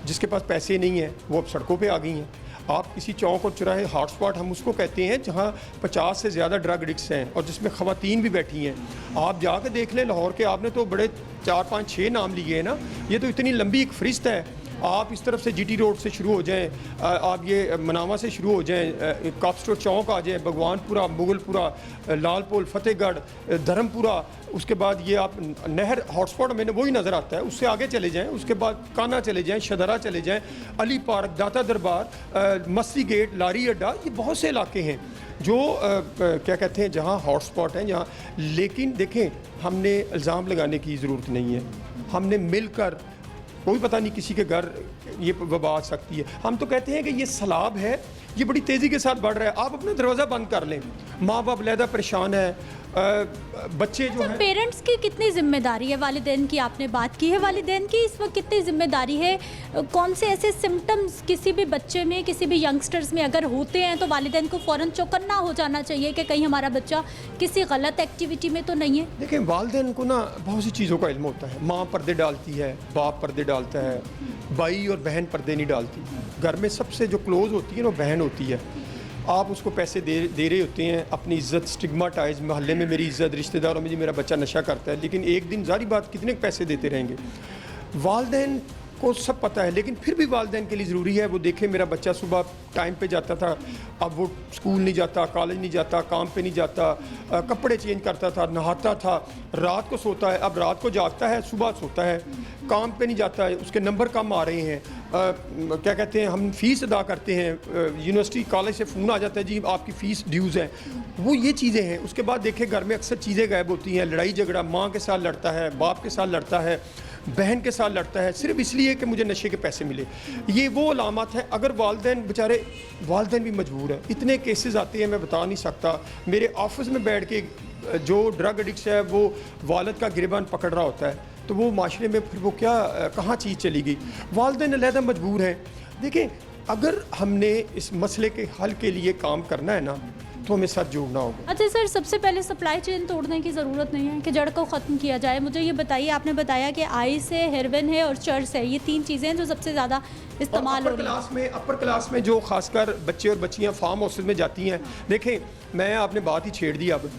जिसके पास पैसे नहीं है, वो अब सड़कों पे आ गई हैं। आप किसी चौक और चौराहे हॉटस्पॉट हम उसको कहते हैं जहाँ 50 से ज़्यादा ड्रग एडिक्ट्स हैं और जिसमें ख़वातीन भी बैठी हैं। आप जाकर देख लें लाहौर के, आपने तो बड़े 4, 5, 6 नाम लिए हैं ना, ये तो इतनी लंबी एक फहरिस्त है। आप इस तरफ से जीटी रोड से शुरू हो जाएं, आप ये मनावा से शुरू हो जाएं, कापस्टोर चौक आ जाएं, भगवानपुरा, मुगलपुरा, लालपुल, फतेहगढ़, धर्मपुरा, उसके बाद ये आप नहर हॉटस्पॉट में वही नज़र आता है, उससे आगे चले जाएं, उसके बाद काना चले जाएं, शदरा चले जाएं, अली पार्क, दाता दरबार, मस्ती गेट, लारी अड्डा, ये बहुत से इलाके हैं जो क्या कहते हैं जहाँ हॉटस्पॉट हैं जहाँ। लेकिन देखें, हमने इल्ज़ाम लगाने की ज़रूरत नहीं है, हमने मिलकर, कोई पता नहीं किसी के घर ये वबा आ सकती है। हम तो कहते हैं कि ये सैलाब है, ये बड़ी तेज़ी के साथ बढ़ रहा है, आप अपना दरवाज़ा बंद कर लें। माँ बाप लहदा परेशान है, बच्चे जो हैं। पेरेंट्स की कितनी जिम्मेदारी है, वालिदैन की आपने बात की है, वालिदैन की इस वक्त कितनी जिम्मेदारी है? कौन से ऐसे सिम्टम्स किसी भी बच्चे में, किसी भी यंगस्टर्स में अगर होते हैं तो वालिदैन को फ़ौरन चौकन्ना हो जाना चाहिए कि कहीं हमारा बच्चा किसी गलत एक्टिविटी में तो नहीं है? देखें, वालिदैन को ना बहुत सी चीज़ों का इल्म होता है। माँ पर्दे डालती है, बाप पर्दे डालता है, भाई और बहन पर्दे नहीं डालती। घर में सबसे जो क्लोज़ होती है वो बहन होती है। आप उसको पैसे दे रहे होते हैं, अपनी इज़्ज़त स्टिग्माटाइज, मोहल्ले में मेरी इज़्ज़त, रिश्तेदारों में जी मेरा बच्चा नशा करता है, लेकिन एक दिन जारी बात कितने पैसे देते रहेंगे। वालिदैन को सब पता है, लेकिन फिर भी वालिदैन के लिए ज़रूरी है वो देखें मेरा बच्चा सुबह टाइम पे जाता था, अब वो स्कूल नहीं जाता, कॉलेज नहीं जाता, काम पे नहीं जाता, कपड़े चेंज करता था, नहाता था, रात को सोता है, अब रात को जागता है, सुबह सोता है, काम पे नहीं जाता है, उसके नंबर कम आ रहे हैं। क्या कहते हैं, हम फ़ीस अदा करते हैं, यूनिवर्सिटी कॉलेज से फ़ोन आ जाता है जी आपकी फ़ीस ड्यूज़ है, वो ये चीज़ें हैं। उसके बाद देखें घर में अक्सर चीज़ें गायब होती हैं, लड़ाई झगड़ा, माँ के साथ लड़ता है, बाप के साथ लड़ता है, बहन के साथ लड़ता है, सिर्फ इसलिए कि मुझे नशे के पैसे मिले। ये वो अलामत है। अगर वालिदैन बेचारे, वालिदैन भी मजबूर है, इतने केसेस आते हैं मैं बता नहीं सकता। मेरे ऑफिस में बैठ के जो ड्रग एडिक्ट है वो वालिद का गिरबान पकड़ रहा होता है, तो वो माशरे में फिर वो क्या कहाँ चीज़ चली गई। वालिदैन अलहदा मजबूर हैं। देखें, अगर हमने इस मसले के हल के लिए काम करना है ना, तो हमें साथ जोड़ना होगा। अच्छा सर, सबसे पहले सप्लाई चेन तोड़ने की ज़रूरत नहीं है कि जड़ को ख़त्म किया जाए। मुझे ये बताइए, आपने बताया कि आइस है, हेरोइन है और चर्स है, ये 3 चीज़ें हैं जो सबसे ज़्यादा इस्तेमाल हो रही हैं। अपर क्लास में जो खासकर बच्चे और बच्चियाँ फार्म हाउसेज में जाती हैं, देखें मैं आपने बात ही छेड़ दी। अब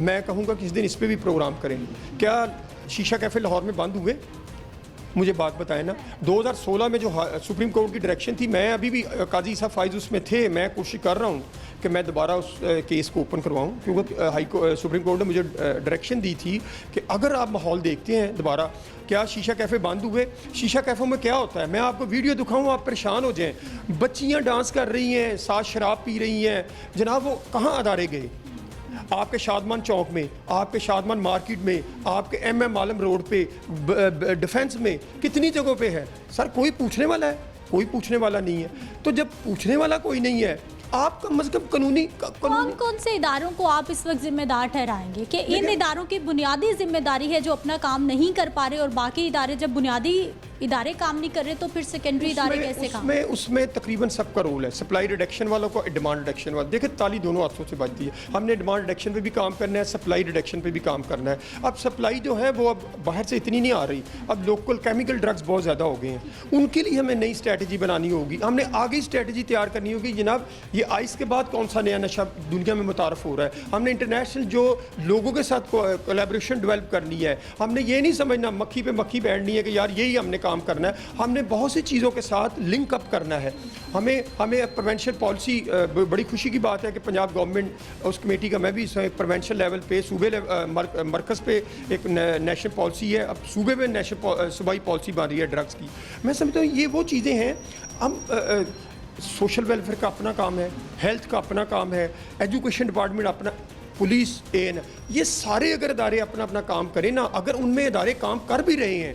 मैं कहूँगा किस दिन इस पर भी प्रोग्राम करें। क्या शीशा कैफ़े लाहौर में बंद हुए? मुझे बात बताएं ना। 2016 में जो सुप्रीम कोर्ट की डायरेक्शन थी, मैं अभी भी काजी साहब फाइज उसमें थे, मैं कोशिश कर रहा हूँ कि मैं दोबारा उस केस को ओपन करवाऊँ, क्योंकि सुप्रीम कोर्ट ने मुझे डायरेक्शन दी थी कि अगर आप माहौल देखते हैं दोबारा, क्या शीशा कैफ़े बंद हुए? शीशा कैफ़ों में क्या होता है, मैं आपको वीडियो दिखाऊँ, आप परेशान हो जाएँ। बच्चियाँ डांस कर रही हैं, साथ शराब पी रही हैं, जनाब वो कहाँ अदारे गए? आपके शादमान चौक में, आपके शादमान मार्केट में, आपके MM आलम रोड पे, डिफेंस में, कितनी जगहों पे है सर। कोई पूछने वाला है? कोई पूछने वाला नहीं है। तो जब पूछने वाला कोई नहीं है, आप कम अज़ कम कानूनी कौन से इदारों को आप इस वक्त जिम्मेदार ठहराएंगे कि इन इदारों की बुनियादी जिम्मेदारी है जो अपना काम नहीं कर पा रहे, और बाकी इदारे जब बुनियादी इदारे काम नहीं कर रहे तो फिर सेकेंडरी इदारे कैसे काम? उसमें तकरीबन सबका रोल है। सप्लाई रिडक्शन वालों को, डिमांड रिडक्शन वाला, देखिए ताली दोनों हाथों से बजती है। हमने डिमांड रिडक्शन पे भी काम करना है, सप्लाई रिडक्शन पे भी काम करना है। अब सप्लाई जो है वो अब बाहर से इतनी नहीं आ रही, अब लोकल केमिकल ड्रग्स बहुत ज़्यादा हो गए हैं, उनके लिए हमें नई स्ट्रैटेजी बनानी होगी। हमने आगे स्ट्रैटेजी तैयार करनी होगी। जनाब ये आइस के बाद कौन सा नया नशा दुनिया में मुतारफ़ हो रहा है, हमने इंटरनेशनल जो लोगों के साथ कोलैबोरेशन डेवलप करनी है। हमने ये नहीं समझना मक्खी पे मक्खी बैठनी है कि यार यही हमने काम करना है। हमने बहुत सी चीज़ों के साथ लिंक अप करना है। हमें प्रिवेंशन पॉलिसी, बड़ी खुशी की बात है कि पंजाब गवर्नमेंट उस कमेटी का मैं भी प्रिवेंशन लेवल पे, सूबे मरकज़ पे एक नेशनल पॉलिसी है, अब सूबे में नेशनल सूबाई पॉलिसी बन रही है ड्रग्स की। मैं समझता हूँ ये वो चीज़ें हैं। हम सोशल वेलफेयर का अपना काम है, हेल्थ का अपना काम है, एजुकेशन डिपार्टमेंट अपना, पुलिस, AN, ये सारे अगर इदारे अपना अपना काम करें ना, अगर उनमें इदारे काम कर भी रहे हैं,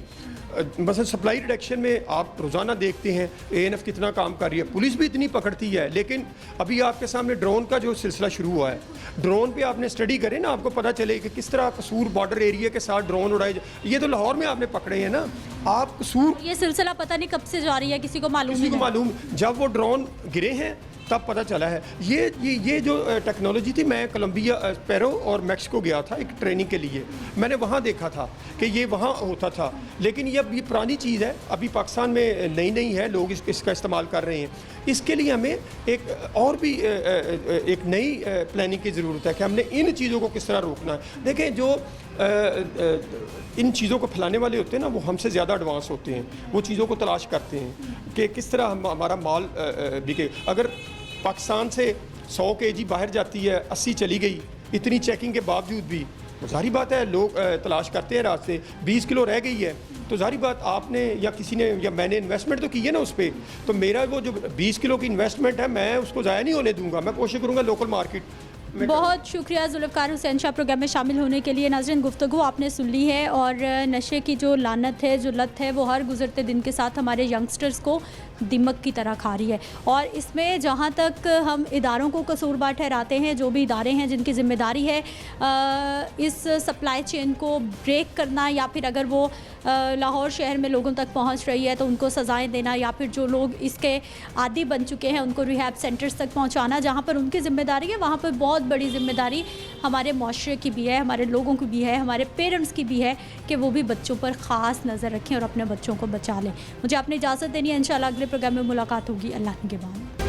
मतलब सप्लाई रिडक्शन में आप रोज़ाना देखते हैं ANF कितना काम कर रही है, पुलिस भी इतनी पकड़ती है। लेकिन अभी आपके सामने ड्रोन का जो सिलसिला शुरू हुआ है, ड्रोन पे आपने स्टडी करें ना, आपको पता चले कि किस तरह कसूर बॉर्डर एरिया के साथ ड्रोन उड़ाए। ये तो लाहौर में आपने पकड़े हैं ना। आप कसूर, ये सिलसिला पता नहीं कब से जारी है, किसी को मालूम जब वो ड्रोन गिरे हैं तब पता चला है। ये जो टेक्नोलॉजी थी, मैं कोलंबिया, पेरू और मैक्सिको गया था एक ट्रेनिंग के लिए, मैंने वहाँ देखा था कि ये वहाँ होता था, लेकिन ये पुरानी चीज़ है, अभी पाकिस्तान में नई है, लोग इसका इस्तेमाल कर रहे हैं। इसके लिए हमें एक और भी एक नई प्लानिंग की ज़रूरत है कि हमने इन चीज़ों को किस तरह रोकना है। देखें, जो इन चीज़ों को फैलाने वाले होते हैं ना, वो हमसे ज़्यादा एडवांस होते हैं, वो चीज़ों को तलाश करते हैं कि किस तरह हमारा माल बिके। अगर पाकिस्तान से 100 kg बाहर जाती है, 80 चली गई, इतनी चेकिंग के बावजूद भी ज़ाहिर बात है लोग तलाश करते हैं रास्ते। 20 किलो रह गई है तो ज़ाहिर बात आपने या किसी ने या मैंने इन्वेस्टमेंट तो की है ना उस पर, तो मेरा वो जो 20 किलो की इन्वेस्टमेंट है मैं उसको ज़ाया नहीं होने दूंगा, मैं कोशिश करूँगा लोकल मार्केट। बहुत शुक्रिया जुल्फ़कार हुसैन शाह प्रोग्राम में शामिल होने के लिए। नाज़रीन, गुफ्तगू आपने सुन ली है और नशे की जो लानत है, जो लत है, वो हर गुज़रते दिन के साथ हमारे यंगस्टर्स को दिमक की तरह खा रही है। और इसमें जहाँ तक हम इदारों को कसूरवार ठहराते हैं, जो भी इदारे हैं जिनकी ज़िम्मेदारी है इस सप्लाई चेन को ब्रेक करना, या फिर अगर वो लाहौर शहर में लोगों तक पहुँच रही है तो उनको सज़ाएँ देना, या फिर जो लोग इसके आदी बन चुके हैं उनको रिहैब सेंटर्स तक पहुँचाना, जहाँ पर उनकी ज़िम्मेदारी है, वहाँ पर बहुत बड़ी ज़िम्मेदारी हमारे माशरे की भी है, हमारे लोगों की भी है, हमारे पेरेंट्स की भी है कि वो भी बच्चों पर ख़ास नज़र रखें और अपने बच्चों को बचा लें। मुझे अपनी इजाज़त देनी है, इंशाल्लाह अगले प्रोग्राम में मुलाकात होगी। अल्लाह के बाद।